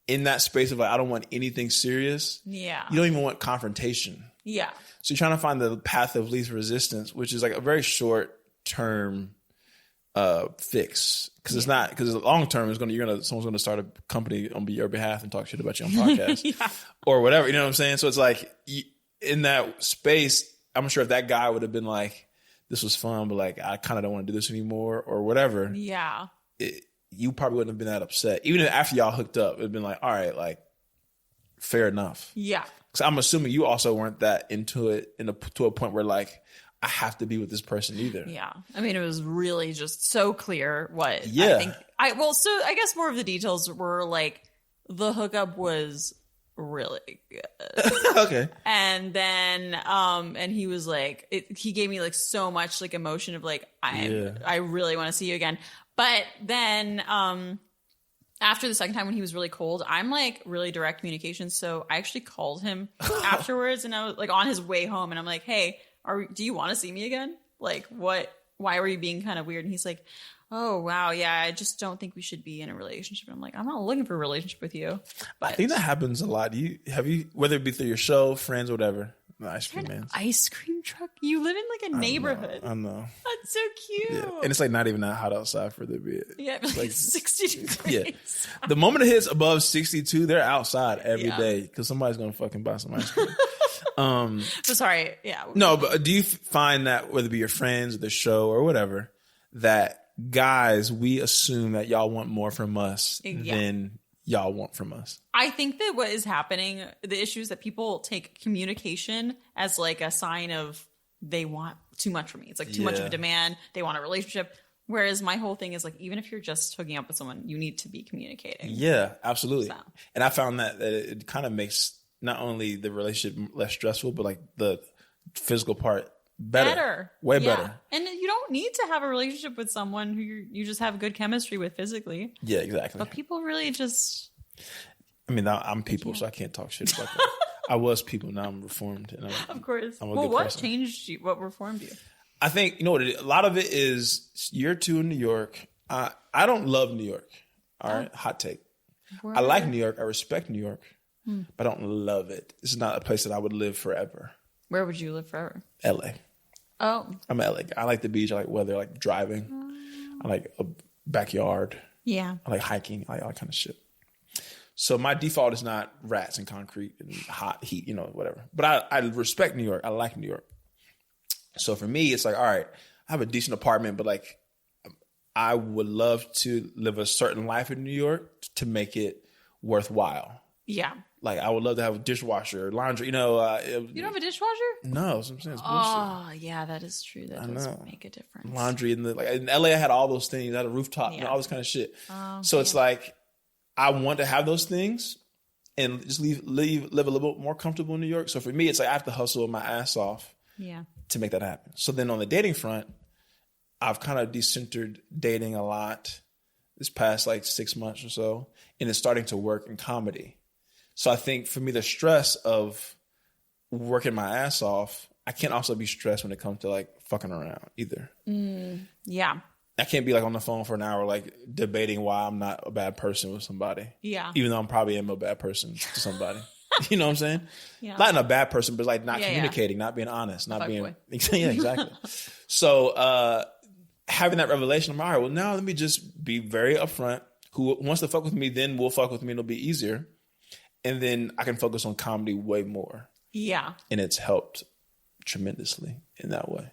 in that space of like, I don't want anything serious. Yeah. You don't even want confrontation. Yeah. So you're trying to find the path of least resistance, which is like a very short term fix. Because long term someone's gonna start a company on your behalf and talk shit about you on podcast or whatever. You know what I'm saying? So it's like in that space, I'm sure if that guy would have been like, "This was fun, but like I kind of don't want to do this anymore" or whatever. Yeah, you probably wouldn't have been that upset. Even after y'all hooked up, it'd been like, "All right, like fair enough." Yeah, because I'm assuming you also weren't that into it to a point where like, I have to be with this person either. Yeah. I mean, it was really just so clear what I think. So I guess more of the details were like the hookup was really good. Okay. And then, and he was like, he gave me like so much like emotion of like, I really want to see you again. But then, after the second time when he was really cold, I'm like really direct communication. So I actually called him afterwards and I was like on his way home and I'm like, hey, do you want to see me again? Like, why were you being kind of weird? And he's like, oh, wow. Yeah, I just don't think we should be in a relationship. I'm like, I'm not looking for a relationship with you. But I think that happens a lot. Have you, whether it be through your show, friends, whatever, the ice cream man. Ice cream truck? You live in like a neighborhood. I know. That's so cute. Yeah. And it's like not even that hot outside for the bit. Yeah, it's like 60 degrees. Yeah. The moment it hits above 62, they're outside every day because somebody's going to fucking buy some ice cream. Sorry. Yeah. No, but do you find that whether it be your friends or the show or whatever, that guys, we assume that y'all want more from us than y'all want from us? I think that what is happening, the issue is that people take communication as like a sign of they want too much from me. It's like too much of a demand. They want a relationship. Whereas my whole thing is like, even if you're just hooking up with someone, you need to be communicating. Yeah, absolutely. So. And I found that it kind of makes not only the relationship less stressful, but like the physical part better. Way better. And you don't need to have a relationship with someone who you just have good chemistry with physically. Yeah, exactly. But people really just... I mean, I'm people, so I can't talk shit about that. I was people, now I'm reformed. And of course. What changed you? What reformed you? I think, you know what, a lot of it is year 2 in New York. I don't love New York. All right? Hot take. I like New York. I respect New York. But I don't love it. It's not a place that I would live forever. Where would you live forever? LA. Oh. I'm an LA guy. I like the beach. I like weather. I like driving. I like a backyard. Yeah. I like hiking. I like all that kind of shit. So my default is not rats and concrete and hot heat, whatever. But I respect New York. I like New York. So for me, it's like, all right, I have a decent apartment, but like I would love to live a certain life in New York to make it worthwhile. Yeah. Like, I would love to have a dishwasher, laundry, You don't have a dishwasher? No, that's what I'm saying. It's bullshit. Oh, yeah, that is true. That does make a difference. Laundry. In LA, I had all those things. I had a rooftop, all this kind of shit. So it's like, I want to have those things and just live a little bit more comfortable in New York. So for me, it's like I have to hustle my ass off to make that happen. So then on the dating front, I've kind of decentered dating a lot this past like 6 months or so. And it's starting to work in comedy. So I think for me, the stress of working my ass off, I can't also be stressed when it comes to like fucking around either. Yeah. I can't be like on the phone for an hour, like debating why I'm not a bad person with somebody. Yeah. Even though I'm probably am a bad person to somebody. You know what I'm saying? Yeah. Not in a bad person, but like not Yeah, communicating, not being honest, not being. Fuckboy. Yeah, exactly. So having that revelation, I'm all right. Well, now let me just be very upfront. Who wants to fuck with me, then will fuck with me. It'll be easier, and then I can focus on comedy way more. Yeah, and it's helped tremendously in that way.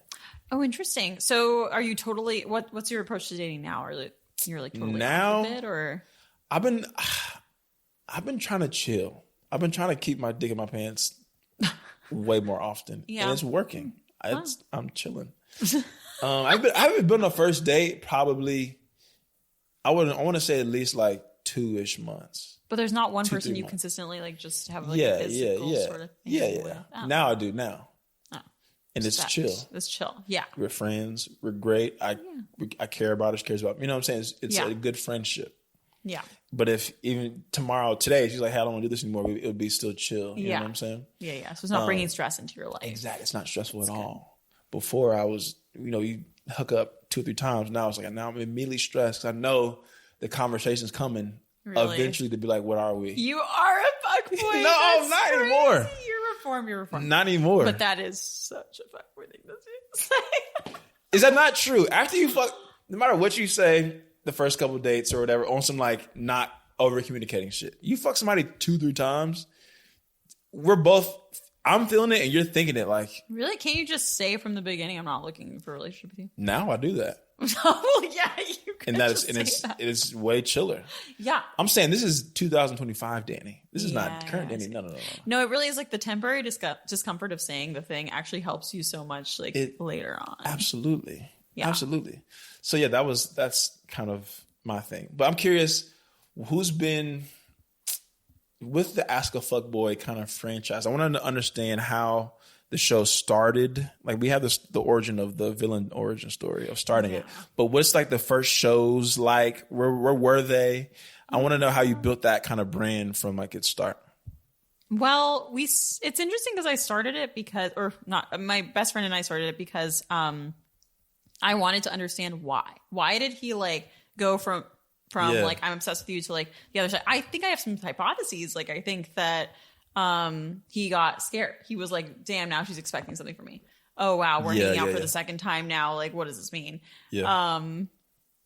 Oh, interesting. So, are you totally what's your approach to dating now? Or you're like totally now, off of it, or I've been trying to chill. I've been trying to keep my dick in my pants way more often, Yeah. and it's working. I'm chilling. I haven't been on a first date probably. I want to say at least like 2-ish months. But there's not one 2, person 3 you months. consistently like just have like a physical sort of thing. Yeah. Oh. Now I do now. Oh. And it's chill. It's chill. Yeah. We're friends. We're great. I care about her. She cares about me. You know what I'm saying? It's Yeah. a good friendship. Yeah. But if even today, she's like, hey, I don't want to do this anymore, it would be still chill. You know what I'm saying? Yeah, yeah. So it's not bringing stress into your life. Exactly. It's not stressful at all. Before I was, you hook up 2 or 3 times. Now it's like, now I'm immediately stressed because I know the conversation's coming eventually to be like, what are we? You are a fuckboy. No, not anymore. You're reformed. Not anymore. But that is such a fuckboy thing to say. Is that not true? After you fuck, no matter what you say, the first couple of dates or whatever, on some like not over communicating shit, you fuck somebody 2, 3 times, I'm feeling it and you're thinking it like. Really? Can't you just say from the beginning, I'm not looking for a relationship with you? Now I do that. Well, yeah, you can. And it's way chiller. Yeah. I'm saying this is 2025 Danny. This is not current Danny. No. No, it really is like the temporary discomfort of saying the thing actually helps you so much later on. Absolutely. Yeah. Absolutely. So yeah, that's kind of my thing. But I'm curious, who's been with the Ask a Fuckboy kind of franchise? I want to understand how the show started. Like we have the origin of the villain origin story of starting it. But what's like the first shows like? Where were they? I want to know how you built that kind of brand from like its start. Well, it's interesting because I started it because, or not, my best friend and I started it because I wanted to understand why. Why did he like go from like I'm obsessed with you to like the other side? I think I have some hypotheses. Like I think that he got scared. He was like, damn, now she's expecting something from me. Oh wow, we're hanging out for the second time now. Like, what does this mean? Yeah.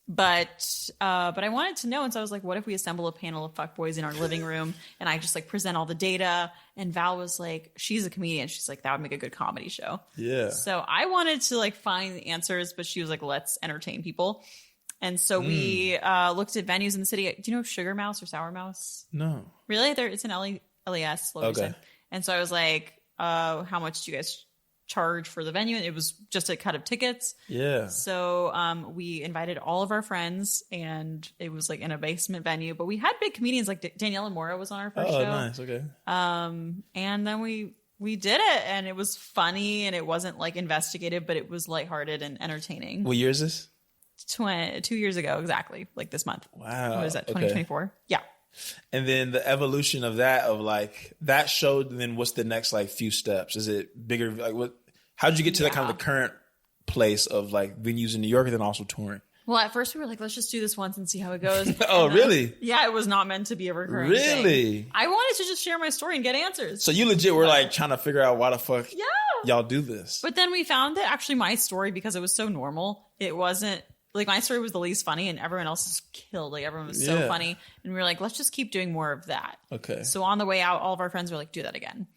But I wanted to know, and so I was like, what if we assemble a panel of fuckboys in our living room and I just like present all the data? And Val was like, she's a comedian. She's like, that would make a good comedy show. Yeah. So I wanted to like find the answers, but she was like, let's entertain people. And so we looked at venues in the city. Do you know Sugar Mouse or Sour Mouse? No. Really? It's in LES. Okay. And so I was like, how much do you guys charge for the venue? And it was just a cut of tickets. Yeah. So we invited all of our friends and it was like in a basement venue. But we had big comedians like Daniela Mora was on our first show. Oh, nice. Okay. And then we did it and it was funny and it wasn't like investigative, but it was lighthearted and entertaining. What year is this? 2 years ago, exactly, like this month. Wow. What is that, 2024? Okay. Yeah. And then the evolution of that, of like that show, then what's the next like few steps? Is it bigger? Like what? How did you get to that kind of the current place of like venues in New York and then also touring? Well, at first we were like, let's just do this once and see how it goes. Oh, really? Yeah, it was not meant to be a recurring thing. I wanted to just share my story and get answers. So you legit were like trying to figure out why the fuck y'all do this. But then we found that actually my story, because it was so normal, it wasn't like my story was the least funny and everyone else is killed. Like everyone was so funny. And we were like, let's just keep doing more of that. Okay. So on the way out, all of our friends were like, do that again.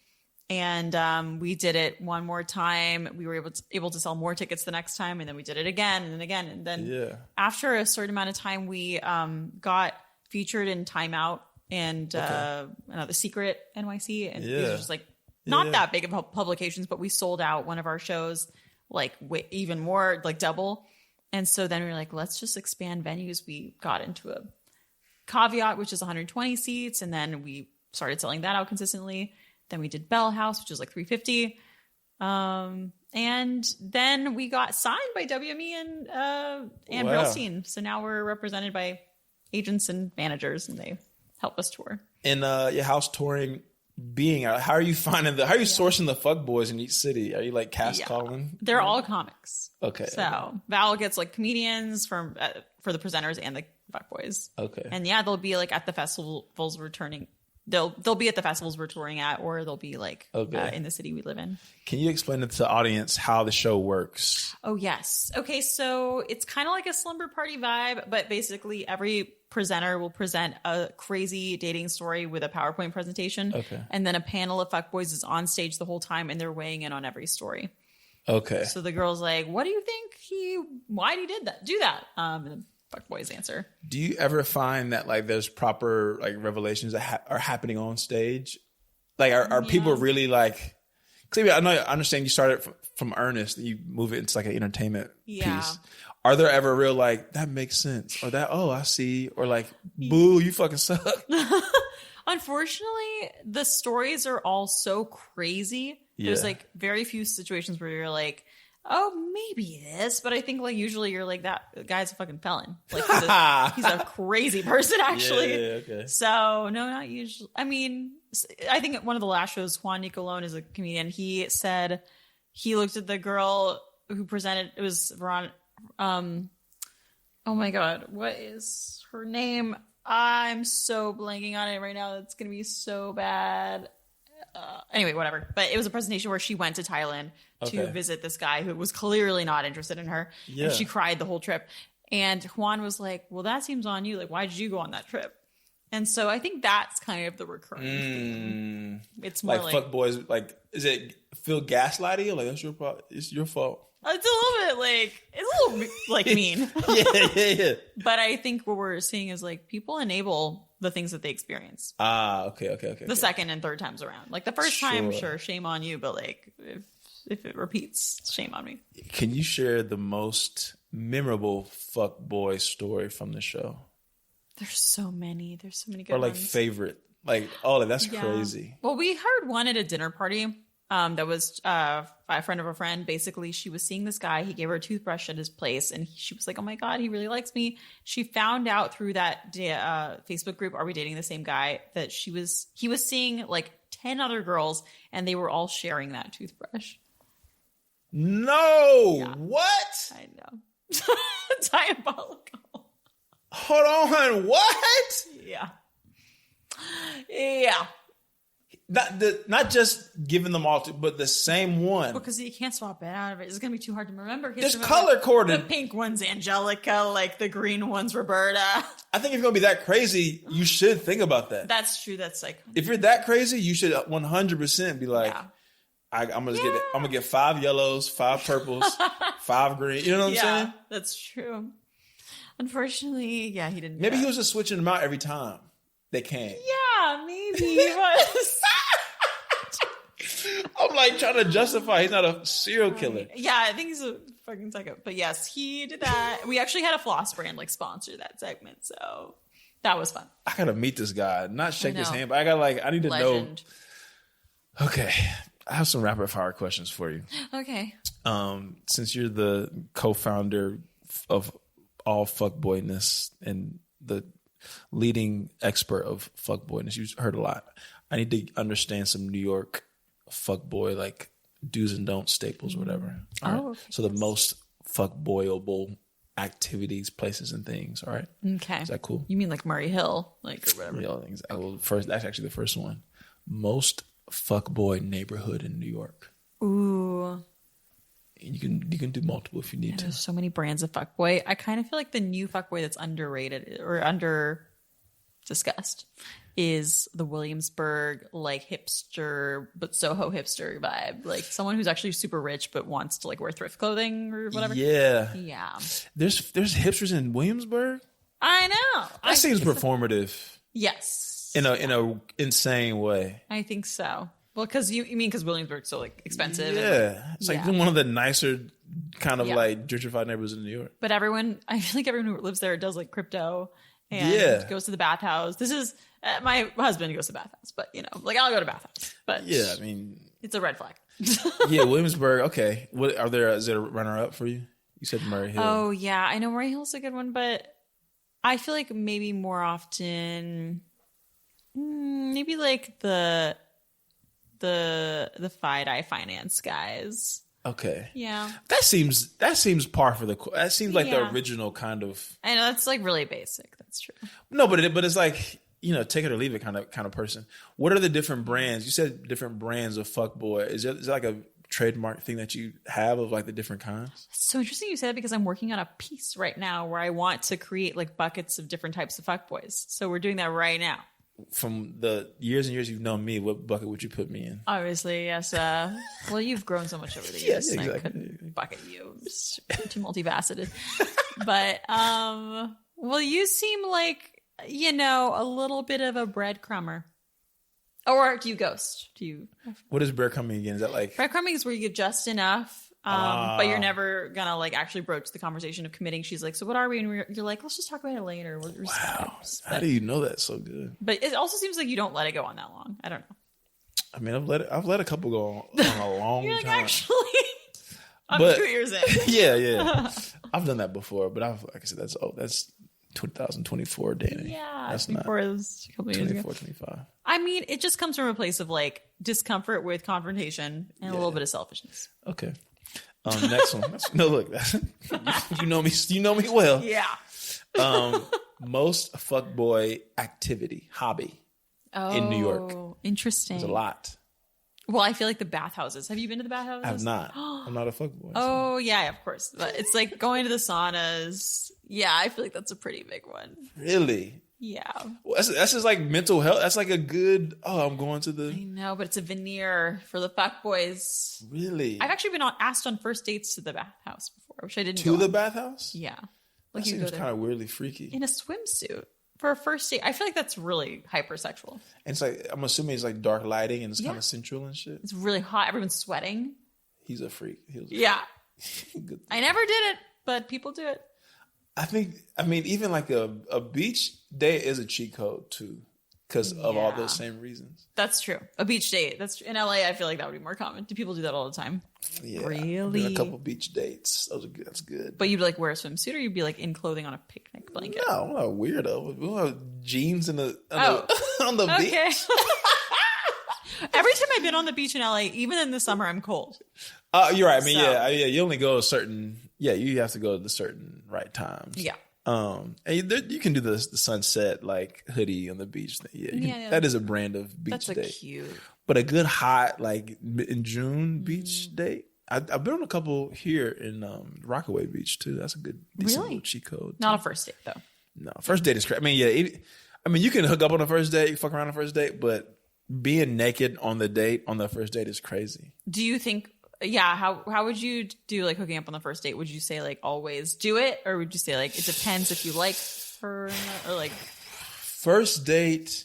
And we did it one more time. We were able to sell more tickets the next time. And then we did it again and then again. And then after a certain amount of time, we got featured in Time Out and The Secret NYC. And these are just like not that big of publications, but we sold out one of our shows like even more, like double. And so then we were like, let's just expand venues. We got into a Caveat, which is 120 seats. And then we started selling that out consistently. Then we did Bell House, which is like 350. And then we got signed by WME and Brillstein. So now we're represented by agents and managers and they help us tour. And your house touring being out, how are you sourcing the fuck boys in each city? Are you like cast calling? They're all comics. Okay. So Val gets like comedians for the presenters and the fuck boys. Okay. And they'll be like at the festivals returning they'll be at the festivals we're touring at, or they'll be like in the city we live in. Can you explain it to the audience how the show works? Oh, yes. Okay, so it's kind of like a slumber party vibe, but basically every presenter will present a crazy dating story with a PowerPoint presentation. Okay. And then a panel of fuckboys is on stage the whole time, and they're weighing in on every story. Okay. So the girl's like, what do you think why did he do that? And the fuckboys answer. Do you ever find that like there's proper like revelations that are happening on stage? Like are people really like, cause I understand you started from earnest and you move it into like an entertainment piece. Are there ever real like, that makes sense, or that, oh, I see, or like, boo, you fucking suck? Unfortunately, the stories are all so crazy. There's like very few situations where you're like, oh, maybe this, but I think like usually you're like, that guy's a fucking felon. Like he's a crazy person, actually. Okay. So no, not usually. I mean, I think at one of the last shows, Juan Nicolone is a comedian. He said he looked at the girl who presented. It was Veronica. Oh my God, what is her name? I'm so blanking on it right now. That's gonna be so bad. Anyway, whatever. But it was a presentation where she went to Thailand to visit this guy who was clearly not interested in her. Yeah. And she cried the whole trip. And Juan was like, well, that seems on you. Like, why did you go on that trip? And so I think that's kind of the recurring theme. It's more like fuck boys. Like, is it feel gaslighty? Or like, that's your fault. It's your fault. It's a little bit like, it's a little like mean. Yeah. But I think what we're seeing is like people enable the things that they experience. Okay. The second and third times around. Like the first time, sure, shame on you. But like if it repeats, shame on me. Can you share the most memorable fuck boy story from the show? There's so many good ones. Or like favorite. Like, oh, that's crazy. Well, we heard one at a dinner party. That was a friend of a friend. Basically, she was seeing this guy. He gave her a toothbrush at his place, and she was like, "Oh my God, he really likes me." She found out through that Facebook group, "Are we dating the same guy?" that he was seeing like 10 other girls, and they were all sharing that toothbrush. No, what? I know, diabolical. Hold on, what? Yeah. Not just giving them all, but the same one. Because you can't swap it out of it. It's going to be too hard to remember. There's color coded. The pink one's Angelica, like the green one's Roberta. I think if you're going to be that crazy, you should think about that. That's true. That's like, if you're that crazy, you should 100% be like, I'm gonna get 5 yellows, 5 purples, 5 green. You know what I'm saying? That's true. Unfortunately, he didn't. Maybe he was just switching them out every time they came. Yeah, maybe he was. I'm like trying to justify he's not a serial killer. Yeah, I think he's a fucking psycho. But yes, he did that. We actually had a floss brand like sponsor that segment, so that was fun. I gotta meet this guy, not shake his hand, but I need to know. Okay, I have some rapid fire questions for you. Okay. Since you're the co-founder of all fuckboyness and the leading expert of fuckboyness, you've heard a lot. I need to understand some New York fuckboy like do's and don'ts, staples, whatever. All right. Okay. So the most fuckboyable activities, places, and things. All right. Okay. Is that cool? You mean like Murray Hill, like or whatever? Yeah, things. Okay. That's actually the first one. Most fuckboy neighborhood in New York. Ooh. You can do multiple if you need to. There's so many brands of fuckboy. I kind of feel like the new fuckboy that's underrated or under discussed is the Williamsburg like hipster but Soho hipster vibe. Like someone who's actually super rich but wants to like wear thrift clothing or whatever. Yeah. Yeah. There's hipsters in Williamsburg? I know. That seems performative. Yes. In a insane way. I think so. Well, because you mean because Williamsburg's so like expensive. Yeah. It's like one of the nicer kind of like gentrified neighborhoods in New York. But I feel like everyone who lives there does like crypto and goes to the bathhouse. This is my husband goes to the bathhouse, but like I'll go to bathhouse. But yeah, I mean, it's a red flag. Yeah, Williamsburg. Okay, what is there a runner up for you? You said Murray Hill. Oh yeah, I know Murray Hill's a good one, but I feel like maybe more often, maybe like the FIDI finance guys. Okay. Yeah. That seems par for the course. That seems like the original kind of. I know that's like really basic. That's true. No, but it's like take it or leave it kind of person. What are the different brands? You said different brands of fuckboy. Is there like a trademark thing that you have of like the different kinds? It's so interesting you said that because I'm working on a piece right now where I want to create like buckets of different types of fuckboys. So we're doing that right now. From the years and years you've known me, what bucket would you put me in? Obviously, yes. Well, you've grown so much over the years. Yeah, exactly. I couldn't bucket you. It's too multifaceted. But, well, you seem like, a little bit of a breadcrumber. Or do you ghost? What is breadcrumbing again? Is that like... Breadcrumbing is where you give just enough. But you're never gonna like actually broach the conversation of committing. She's like, so what are we? And you're like, let's just talk about it later. Wow. How do you know that so good? But it also seems like you don't let it go on that long. I don't know. I mean, I've let a couple go on a long you're like, time. Actually, I'm 2 years in. Yeah. I've done that before, but like I said, that's 2024, Danny. Yeah, that's before not it was a couple years ago. 25. I mean, it just comes from a place of like discomfort with confrontation and a little bit of selfishness. Okay. Next one. No, look, you know me well. Yeah. Most fuckboy activity, hobby in New York. Interesting. There's a lot. Well, I feel like the bathhouses. Have you been to the bathhouses? I have not. I'm not a fuckboy. Oh, yeah, of course. But it's like going to the saunas. Yeah, I feel like that's a pretty big one. Really? Yeah. Well, that's just like mental health. That's like a good, I'm going to the... I know, but it's a veneer for the fuckboys. Really? I've actually been asked on first dates to the bathhouse before, which I didn't To the bathhouse? Yeah. Like that seems kind of weirdly freaky. In a swimsuit for a first date. I feel like that's really hypersexual. And it's like, I'm assuming it's like dark lighting and it's kind of sensual and shit. It's really hot. Everyone's sweating. He's a freak. Yeah. I never did it, but people do it. I mean, even like a beach date is a cheat code too, because of all those same reasons. That's true. A beach date. That's in LA. I feel like that would be more common. Do people do that all the time? Yeah, really. A couple beach dates. Those are good. That's good. But you'd like wear a swimsuit, or you'd be like in clothing on a picnic blanket. No, I'm not a weirdo. We don't have jeans on the beach. Every time I've been on the beach in LA, even in the summer, I'm cold. You're right. I mean, yeah. You only go a certain. Yeah, you have to go to the certain right times. Yeah. And you can do the sunset like hoodie on the beach. Yeah, that is a brand of beach date. That's cute. But a good hot like in June beach date. I've been on a couple here in Rockaway Beach too. That's a good decent little cheat code. Not a first date though. No, first date is crazy. I mean, yeah. You can hook up on the first date, you fuck around on the first date, but being naked on the first date is crazy. Do you think? Yeah, how would you do like hooking up on the first date? Would you say like always do it, or would you say like it depends if you like her or like first date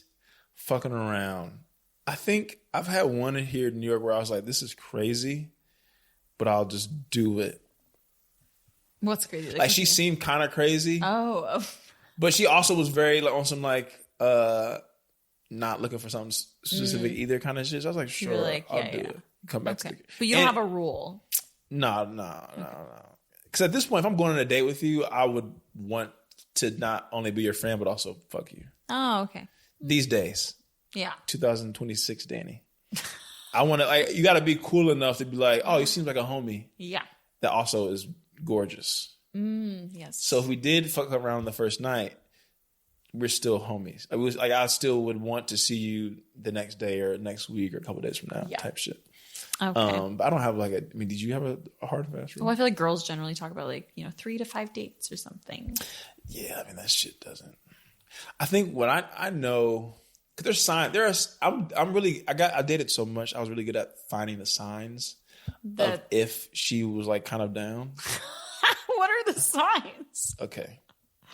fucking around? I think I've had one in here in New York where I was like, this is crazy, but I'll just do it. What's crazy? Like she seemed kind of crazy. Oh. But she also was very like on some like not looking for something specific either kind of shit. So I was like, sure, like, I'll do it. Come back to the... But you don't have a rule. No. Because at this point, if I'm going on a date with you, I would want to not only be your friend, but also fuck you. Oh, okay. These days. Yeah. 2026, Danny. I want to, like, you got to be cool enough to be like, oh, he seems like a homie. Yeah. That also is gorgeous. Yes. So if we did fuck around the first night, we're still homies. I still would want to see you the next day or next week or a couple of days from now type shit. Okay. But I don't have like did you have a hard and fast rule? Well, I feel like girls generally talk about like, 3 to 5 dates or something. Yeah, I mean, that shit doesn't. I think what I know, because there's signs. I dated so much, I was really good at finding the signs of if she was like kind of down. What are the signs? Okay.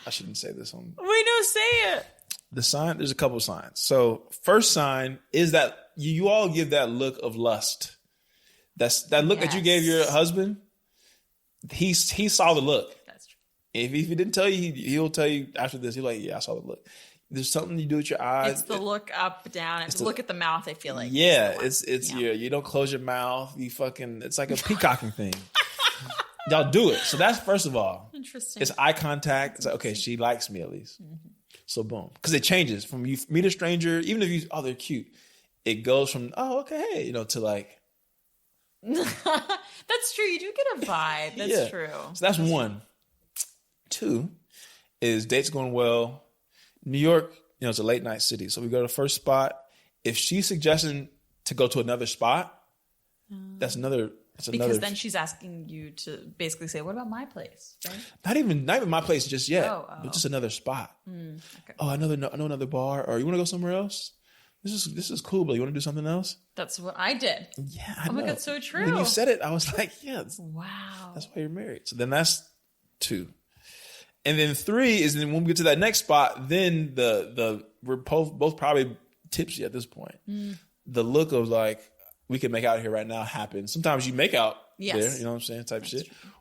I shouldn't say this on. Wait, no, say it. The sign, there's a couple of signs. So first sign is that you all give that look of lust. That look that you gave your husband. He saw the look. That's true. If he didn't tell you, he'll tell you after this. He's like, yeah, I saw the look. There's something you do with your eyes. It's the look up, down. It's the look at the mouth, I feel like. Yeah, you don't close your mouth. It's like a peacocking thing. Y'all do it. So that's first of all. Interesting. It's eye contact. It's like, okay, she likes me at least. Mm-hmm. So boom. Because it changes from you meet a stranger, even if they're cute. It goes from, oh, okay, hey, to like. That's true. You do get a vibe. That's true. So that's one. Two is dates going well. New York, it's a late night city. So we go to the first spot. If she's suggesting to go to another spot, that's another. Because then she's asking you to basically say, "What about my place?" Right? Not even my place just yet, but just another spot. Okay. Oh, I know another bar, or you want to go somewhere else? This is cool, but you want to do something else? That's what I did. Yeah, I know. My God, so true. When you said it, I was like, yeah, wow, that's why you're married. So then that's 2, and then 3 is then when we get to that next spot, then we're both probably tipsy at this point. The look of like, we can make out here right now happens. Sometimes you make out there, you know what I'm saying, type shit. True.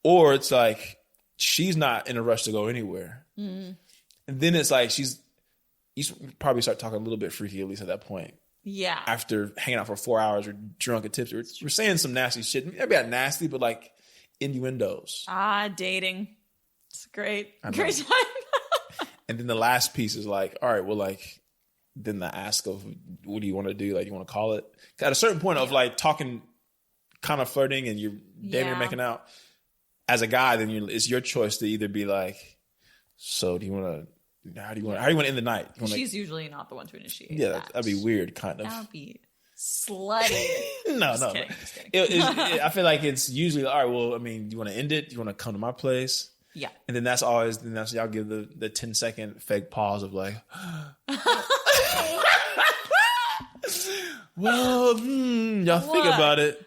Or it's like she's not in a rush to go anywhere. And then it's like you probably start talking a little bit freaky, at least at that point. Yeah. After hanging out for 4 hours or drunk at tips. We're saying some nasty shit. Maybe not nasty, but like innuendos. Dating. It's great. Great time. And then the last piece is like, all right, well, like, then the ask of what do you want to do? Like, you want to call it? At a certain point of like talking, kind of flirting, and you're damn near making out. As a guy, then it's your choice to either be like, so do you want to? How do you want to end the night? She's usually not the one to initiate. Yeah, that'd be weird, kind of. That would be slutty. No. Just kidding. I feel like it's usually all right. Well, I mean, do you want to end it? Do you want to come to my place? Yeah. And then that's y'all give the 10-second fake pause of like. Well, y'all think about it.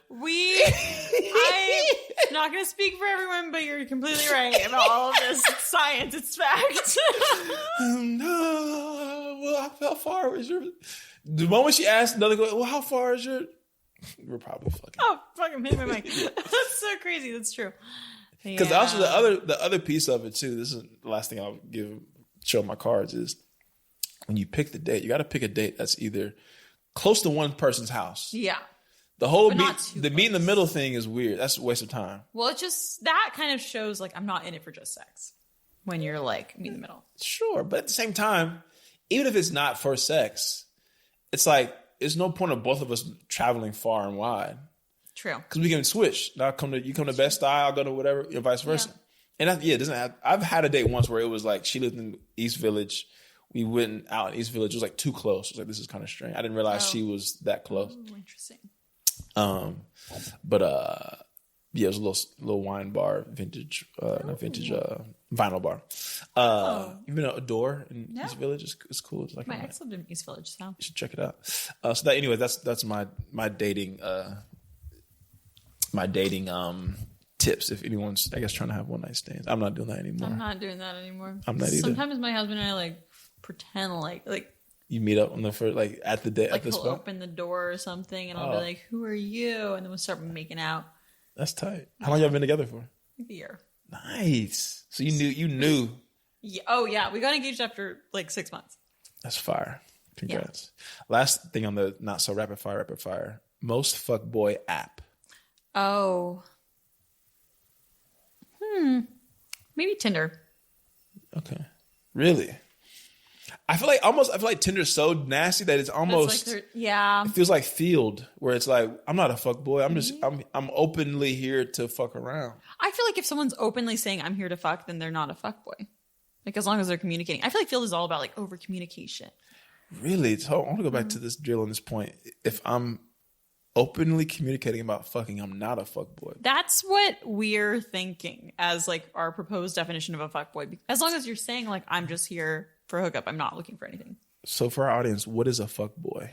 I'm not going to speak for everyone, but you're completely right about all of this. It's science. It's fact. No. Well, how far was your... The moment she asked another girl, well, how far is your... We're probably fucking... Oh, fucking hit my mic. That's so crazy. That's true. Because also the other piece of it, too, this is the last thing I'll show my cards, is when you pick the date, you got to pick a date that's either close to one person's house. Yeah. The whole meet in the middle thing is weird. That's a waste of time. Well, it just, that kind of shows like I'm not in it for just sex when you're like meet in the middle. Sure. But at the same time, even if it's not for sex, it's like, there's no point of both of us traveling far and wide. True. Because we can switch. Now you come to Best Style, I'll go to whatever, and vice versa. Yeah. And it doesn't have, I've had a date once where it was like, she lived in East Village. We went out in East Village. It was like too close. I was like, this is kind of strange. I didn't realize she was that close. Oh, interesting. But it was a little wine bar, vintage, vinyl bar. Even a door in East Village is cool. It's like my ex lived in East Village, so you should check it out. So that anyway, that's my dating tips. If anyone's, I guess, trying to have one night stands, I'm not doing that anymore. I'm not doing that anymore. I'm not either. Sometimes my husband and I like pretend like. You meet up on the first, like at the day, like at the he'll spot? open the door or something, and I'll be like, "Who are you?" And then we'll start making out. That's tight. How long y'all been together for? Like a year. Nice. So you knew. Yeah. Oh yeah, we got engaged after like 6 months. That's fire. Congrats. Yeah. Last thing on the not so rapid fire. Most fuckboy app. Oh. Maybe Tinder. Okay. Really? I feel like Tinder's so nasty that it's almost like it feels like Field, where it's like, I'm not a fuckboy. I'm openly here to fuck around. I feel like if someone's openly saying I'm here to fuck, then they're not a fuckboy. Like as long as they're communicating. I feel like Field is all about like over communication. Really? So I want to go back to this drill on this point. If I'm openly communicating about fucking, I'm not a fuckboy. That's what we're thinking as like our proposed definition of a fuckboy. As long as you're saying like I'm just here for a hookup, I'm not looking for anything. So for our audience, what is a fuckboy?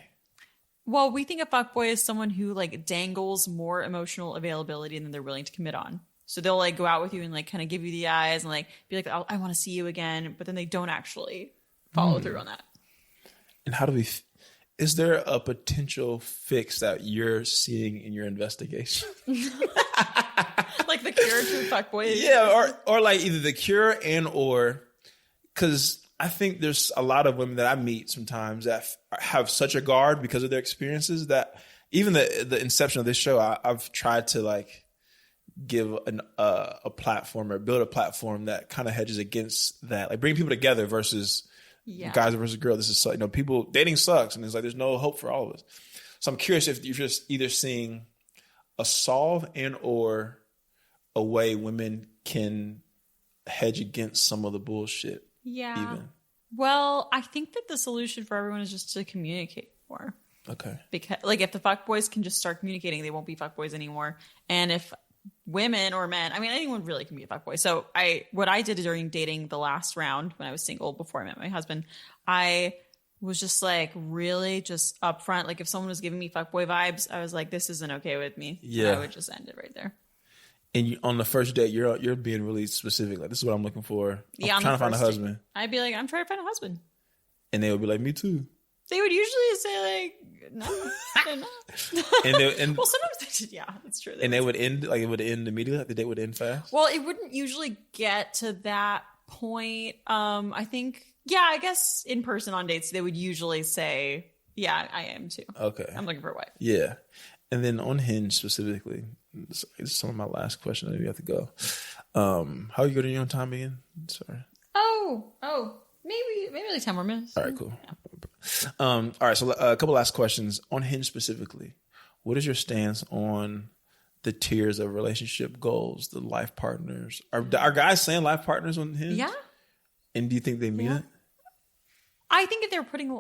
Well, we think a fuckboy is someone who like dangles more emotional availability than they're willing to commit on. So they'll like go out with you and like kind of give you the eyes and like be like, I want to see you again, but then they don't actually follow through on that. And how do we? Is there a potential fix that you're seeing in your investigation? Like the cure to fuckboy? Yeah, or like either the cure or because I think there's a lot of women that I meet sometimes that have such a guard because of their experiences that even the inception of this show, I've tried to like give a platform or build a platform that kind of hedges against that, like bring people together versus guys versus girls. This is people dating sucks, and it's like there's no hope for all of us. So I'm curious if you're just either seeing a solve and or a way women can hedge against some of the bullshit. Yeah. Even. Well, I think that the solution for everyone is just to communicate more. Okay. Because, like, if the fuckboys can just start communicating, they won't be fuckboys anymore. And if women or men, I mean, anyone really can be a fuckboy. So what I did during dating the last round when I was single before I met my husband, I was just like really just upfront. Like if someone was giving me fuckboy vibes, I was like, this isn't okay with me. Yeah. And I would just end it right there. And on the first date, you're being really specific. Like, this is what I'm looking for. I'm trying to find a husband. I'd be like, I'm trying to find a husband. And they would be like, me too. They would usually say like, no, they're not. and well, sometimes they did. Yeah, that's true. And they would end, like it would end immediately. Like the date would end fast. Well, it wouldn't usually get to that point. I think, yeah, I guess in person on dates, they would usually say, yeah, I am too. Okay. I'm looking for a wife. Yeah. And then on Hinge specifically, this is some of my last questions. Maybe we have to go. How are you going on time again? Sorry. Oh, maybe like 10 more minutes. All right, cool. Yeah. All right, so a couple last questions on Hinge specifically. What is your stance on the tiers of relationship goals, the life partners? Are guys saying life partners on Hinge? Yeah. And do you think they mean it? I think if they're putting,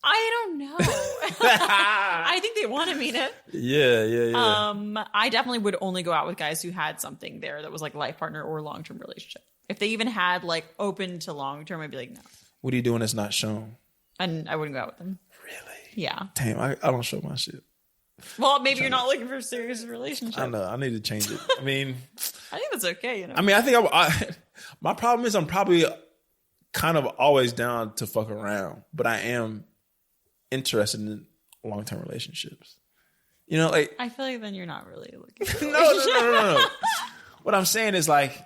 I don't know. I think they want to mean it. Yeah. I definitely would only go out with guys who had something there that was like life partner or long-term relationship. If they even had like open to long-term, I'd be like, no. What are you doing that's not shown? And I wouldn't go out with them. Really? Yeah. Damn, I don't show my shit. Well, maybe you're not looking for a serious relationship. I know. I need to change it. I mean, I think that's okay. You know. I mean, I think my problem is I'm probably kind of always down to fuck around, but I am interested in long-term relationships. You know, like I feel like then you're not really looking for no. What I'm saying is like,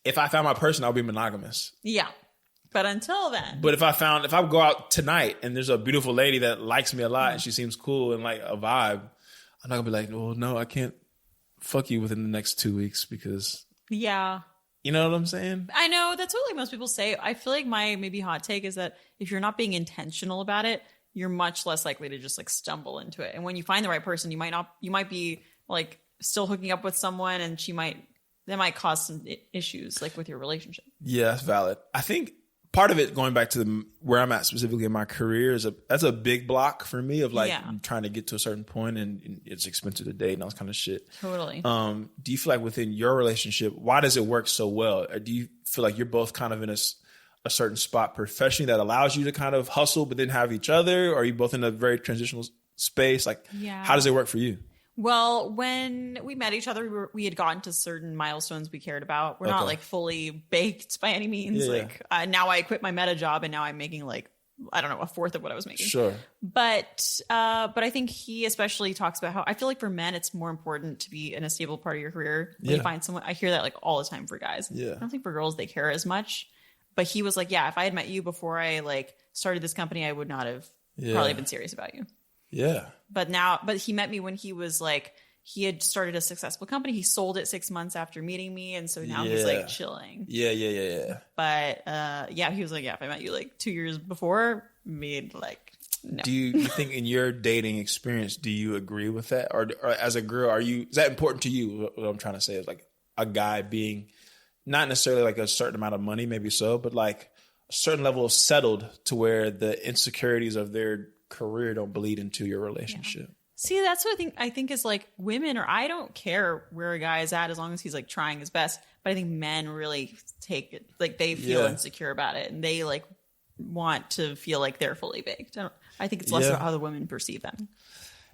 if I found my person, I'll be monogamous. Yeah. But until then. But if I go out tonight and there's a beautiful lady that likes me a lot and she seems cool and like a vibe, I'm not gonna be like, well, no, I can't fuck you within the next 2 weeks because. Yeah. You know what I'm saying? I know. That's what like most people say. I feel like my maybe hot take is that if you're not being intentional about it, you're much less likely to just like stumble into it. And when you find the right person, you might be like still hooking up with someone and that might cause some issues like with your relationship. Yeah, that's valid. I think part of it, going back to where I'm at specifically in my career, that's a big block for me of like trying to get to a certain point and it's expensive to date and all this kind of shit. Totally. Do you feel like within your relationship, why does it work so well? Or do you feel like you're both kind of in a certain spot professionally that allows you to kind of hustle but then have each other? Or are you both in a very transitional space? Like, how does it work for you? Well, when we met each other, we had gotten to certain milestones we cared about. We're not like fully baked by any means. Now I quit my meta job and now I'm making like, I don't know, a fourth of what I was making. Sure. But I think he especially talks about how I feel like for men, it's more important to be in a stable part of your career. When you find someone, I hear that like all the time for guys. Yeah. I don't think for girls, they care as much. But he was like, yeah, if I had met you before I like started this company, I would not have probably been serious about you. Yeah. But he met me when he was like, he had started a successful company. He sold it 6 months after meeting me. And so now he's like chilling. Yeah. But he was like, yeah, if I met you like 2 years before, me like, no. Do you think in your dating experience, do you agree with that? Or as a girl, is that important to you? What I'm trying to say is like a guy being not necessarily like a certain amount of money, maybe so, but like a certain level of settled to where the insecurities of their career don't bleed into your relationship. Yeah. See, that's what I think is like women, or I don't care where a guy is at as long as he's like trying his best. But I think men really take it, like they feel insecure about it and they like want to feel like they're fully baked. I think it's less about how the women perceive them.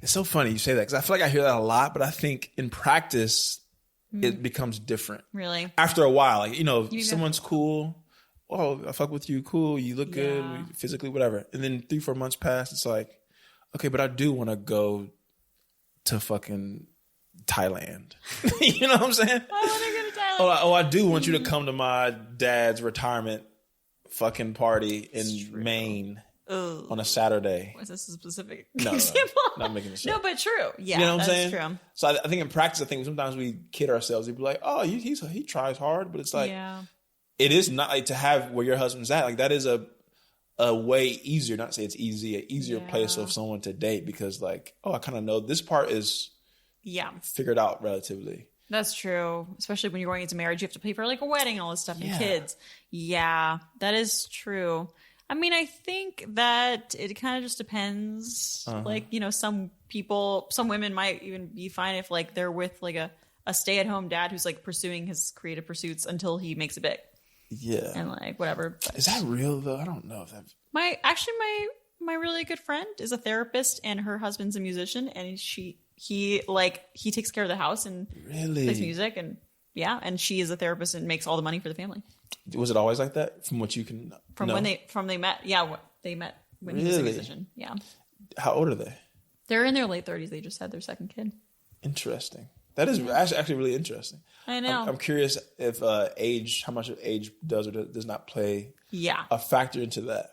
It's so funny you say that because I feel like I hear that a lot, but I think in practice it becomes different. Really? After a while, like, someone's cool. Oh, I fuck with you. Cool. You look good physically, whatever. And then 3-4 months pass. It's like, okay, but I do want to go to fucking Thailand. You know what I'm saying? I want to go to Thailand. Oh, I do want you to come to my dad's retirement fucking party in Maine on a Saturday. Was this a specific example? No, not making a shit. No, but true. Yeah, you know what I'm saying? True. So I think in practice, I think sometimes we kid ourselves. We'd be like, oh, he tries hard, but it's like, it is not like to have where your husband's at. Like that is a way easier, not to say it's easy, an easier place of someone to date because like, oh, I kind of know this part is figured out relatively. That's true. Especially when you're going into marriage, you have to pay for like a wedding and all this stuff and kids. Yeah, that is true. I mean, I think that it kind of just depends. Like, you know, some women might even be fine if like they're with like a stay-at-home dad who's like pursuing his creative pursuits until he makes it big. Yeah. And like whatever. But is that real though? I don't know if that. My really good friend is a therapist and her husband's a musician, and he takes care of the house and plays music, and and she is a therapist and makes all the money for the family. Was it always like that from what you can know? When they met? Yeah, they met when he was a musician. Yeah. How old are they? They're in their late 30s. They just had their second kid. Interesting. That is actually really interesting. I know. I'm curious if age, how much of age does or does not play a factor into that.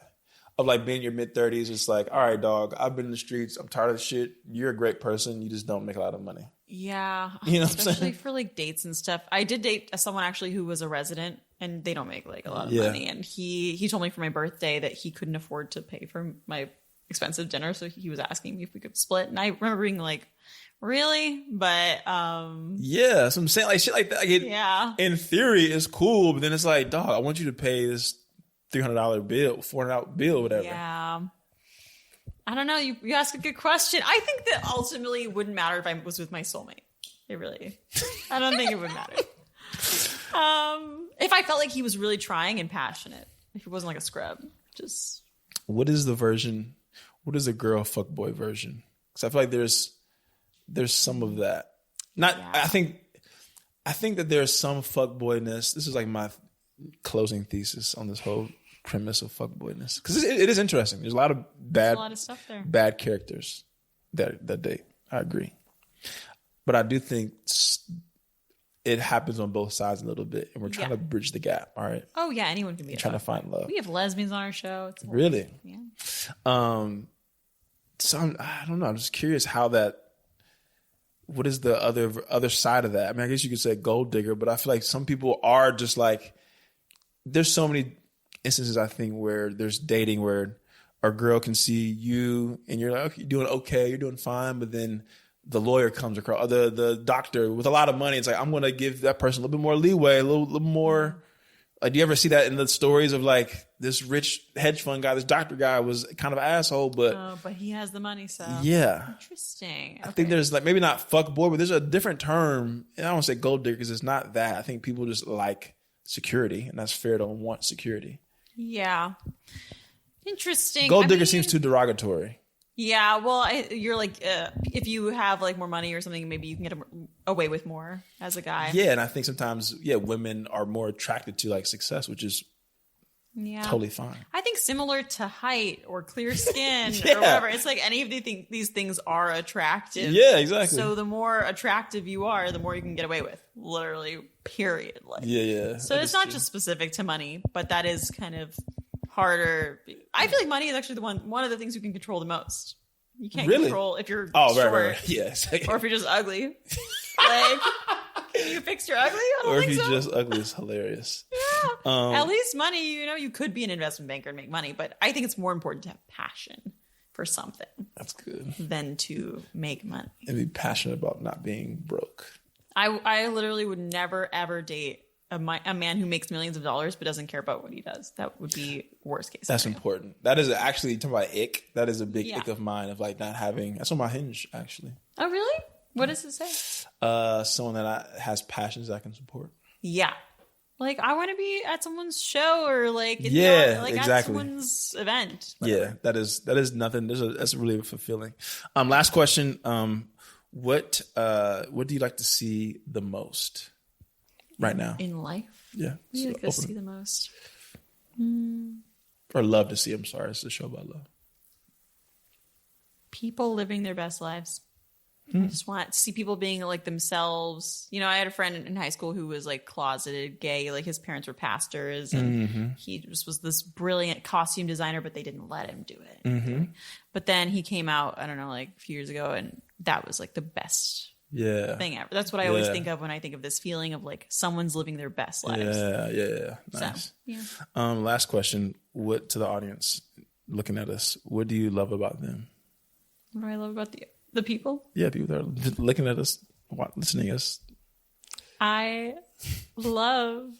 Of like being in your mid 30s, it's like, all right, dog, I've been in the streets. I'm tired of the shit. You're a great person. You just don't make a lot of money. Yeah. You know especially for like dates and stuff. I did date someone actually who was a resident, and they don't make like a lot of money. And he told me for my birthday that he couldn't afford to pay for my expensive dinner. So he was asking me if we could split. And I remember being like, really? But yeah, so I'm saying like shit like that. Like in theory it's cool, but then it's like, dog, I want you to pay this $300 bill, $400 bill, whatever. Yeah. I don't know. You ask a good question. I think that ultimately it wouldn't matter if I was with my soulmate. I don't think it would matter. If I felt like he was really trying and passionate, if he wasn't like a scrub, just. What is the girl fuckboy version? Because I feel like there's some of that. I think that there's some fuckboyness. This is like my closing thesis on this whole premise of fuckboyness, because it is interesting. There's a lot of stuff there. Bad characters that date. I agree, but I do think it happens on both sides a little bit, and we're trying to bridge the gap. All right. Oh yeah, anyone can be trying to find love. We have lesbians on our show. It's really? Yeah. So I don't know. I'm just curious how that. What is the other side of that? I mean, I guess you could say gold digger, but I feel like some people are just like. There's so many instances, I think, where there's dating where a girl can see you and you're like, okay, you're doing okay, you're doing fine, but then the lawyer comes across, or the doctor with a lot of money. It's like, I'm going to give that person a little bit more leeway, a little more. Like, do you ever see that in the stories of like this rich hedge fund guy, this doctor guy was kind of an asshole, but he has the money, so yeah, interesting. I think there's like maybe not fuck boy, but there's a different term, and I don't want to say gold digger because it's not that. I think people just like security, and that's fair to want security. Yeah. Interesting. Gold digger seems too derogatory. Yeah, well, you're like, if you have like more money or something, maybe you can get away with more as a guy. Yeah, and I think sometimes, women are more attracted to like success, which is totally fine. I think similar to height or clear skin or whatever. It's like any of these things are attractive. Yeah, exactly. So the more attractive you are, the more you can get away with. Literally, period. Like, yeah. So it's not just specific to money, but that is kind of harder. I feel like money is actually one of the things you can control the most. You can't control if you're short, right. Yes, or if you're just ugly. Like, can you fix your ugly? I don't or think if you're so. just ugly, it's hilarious. Yeah. At least money, you could be an investment banker and make money, but I think it's more important to have passion for something. That's good. Than to make money. And be passionate about not being broke. I literally would never ever date a man who makes millions of dollars but doesn't care about what he does. That would be worst case scenario. That's important. That is actually, talking about ick, that is a big ick of mine, of like not having, that's on my Hinge actually. Oh really? What does it say? Someone that has passions that I can support. Yeah. Like, I want to be at someone's show or like, exactly. at someone's event. Whatever. Yeah, that is nothing. That's really fulfilling. Last question. What do you like to see the most right now in life? Yeah, what do you like to see the most? Or love to see. I'm sorry, it's a show about love. People living their best lives. I just want to see people being like themselves. I had a friend in high school who was like closeted gay. Like, his parents were pastors, and he just was this brilliant costume designer, but they didn't let him do it. But then he came out, I don't know, like a few years ago, and that was like the best thing ever. That's what I always think of when I think of this feeling of like someone's living their best lives. Yeah. Nice. So, last question. What, to the audience looking at us, what do you love about them? What do I love about the people? Yeah, people that are looking at us, listening to us. I love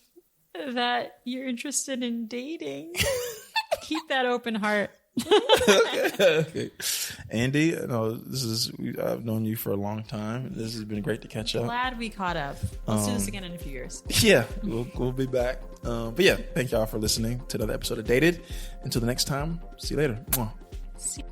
that you're interested in dating. Keep that open heart. Okay. Andie, I've known you for a long time. This has been great to catch up. Glad we caught up. Let's do this again in a few years. Yeah, we'll be back. But yeah, thank y'all for listening to another episode of Dated. Until the next time, see you later. Mwah. See-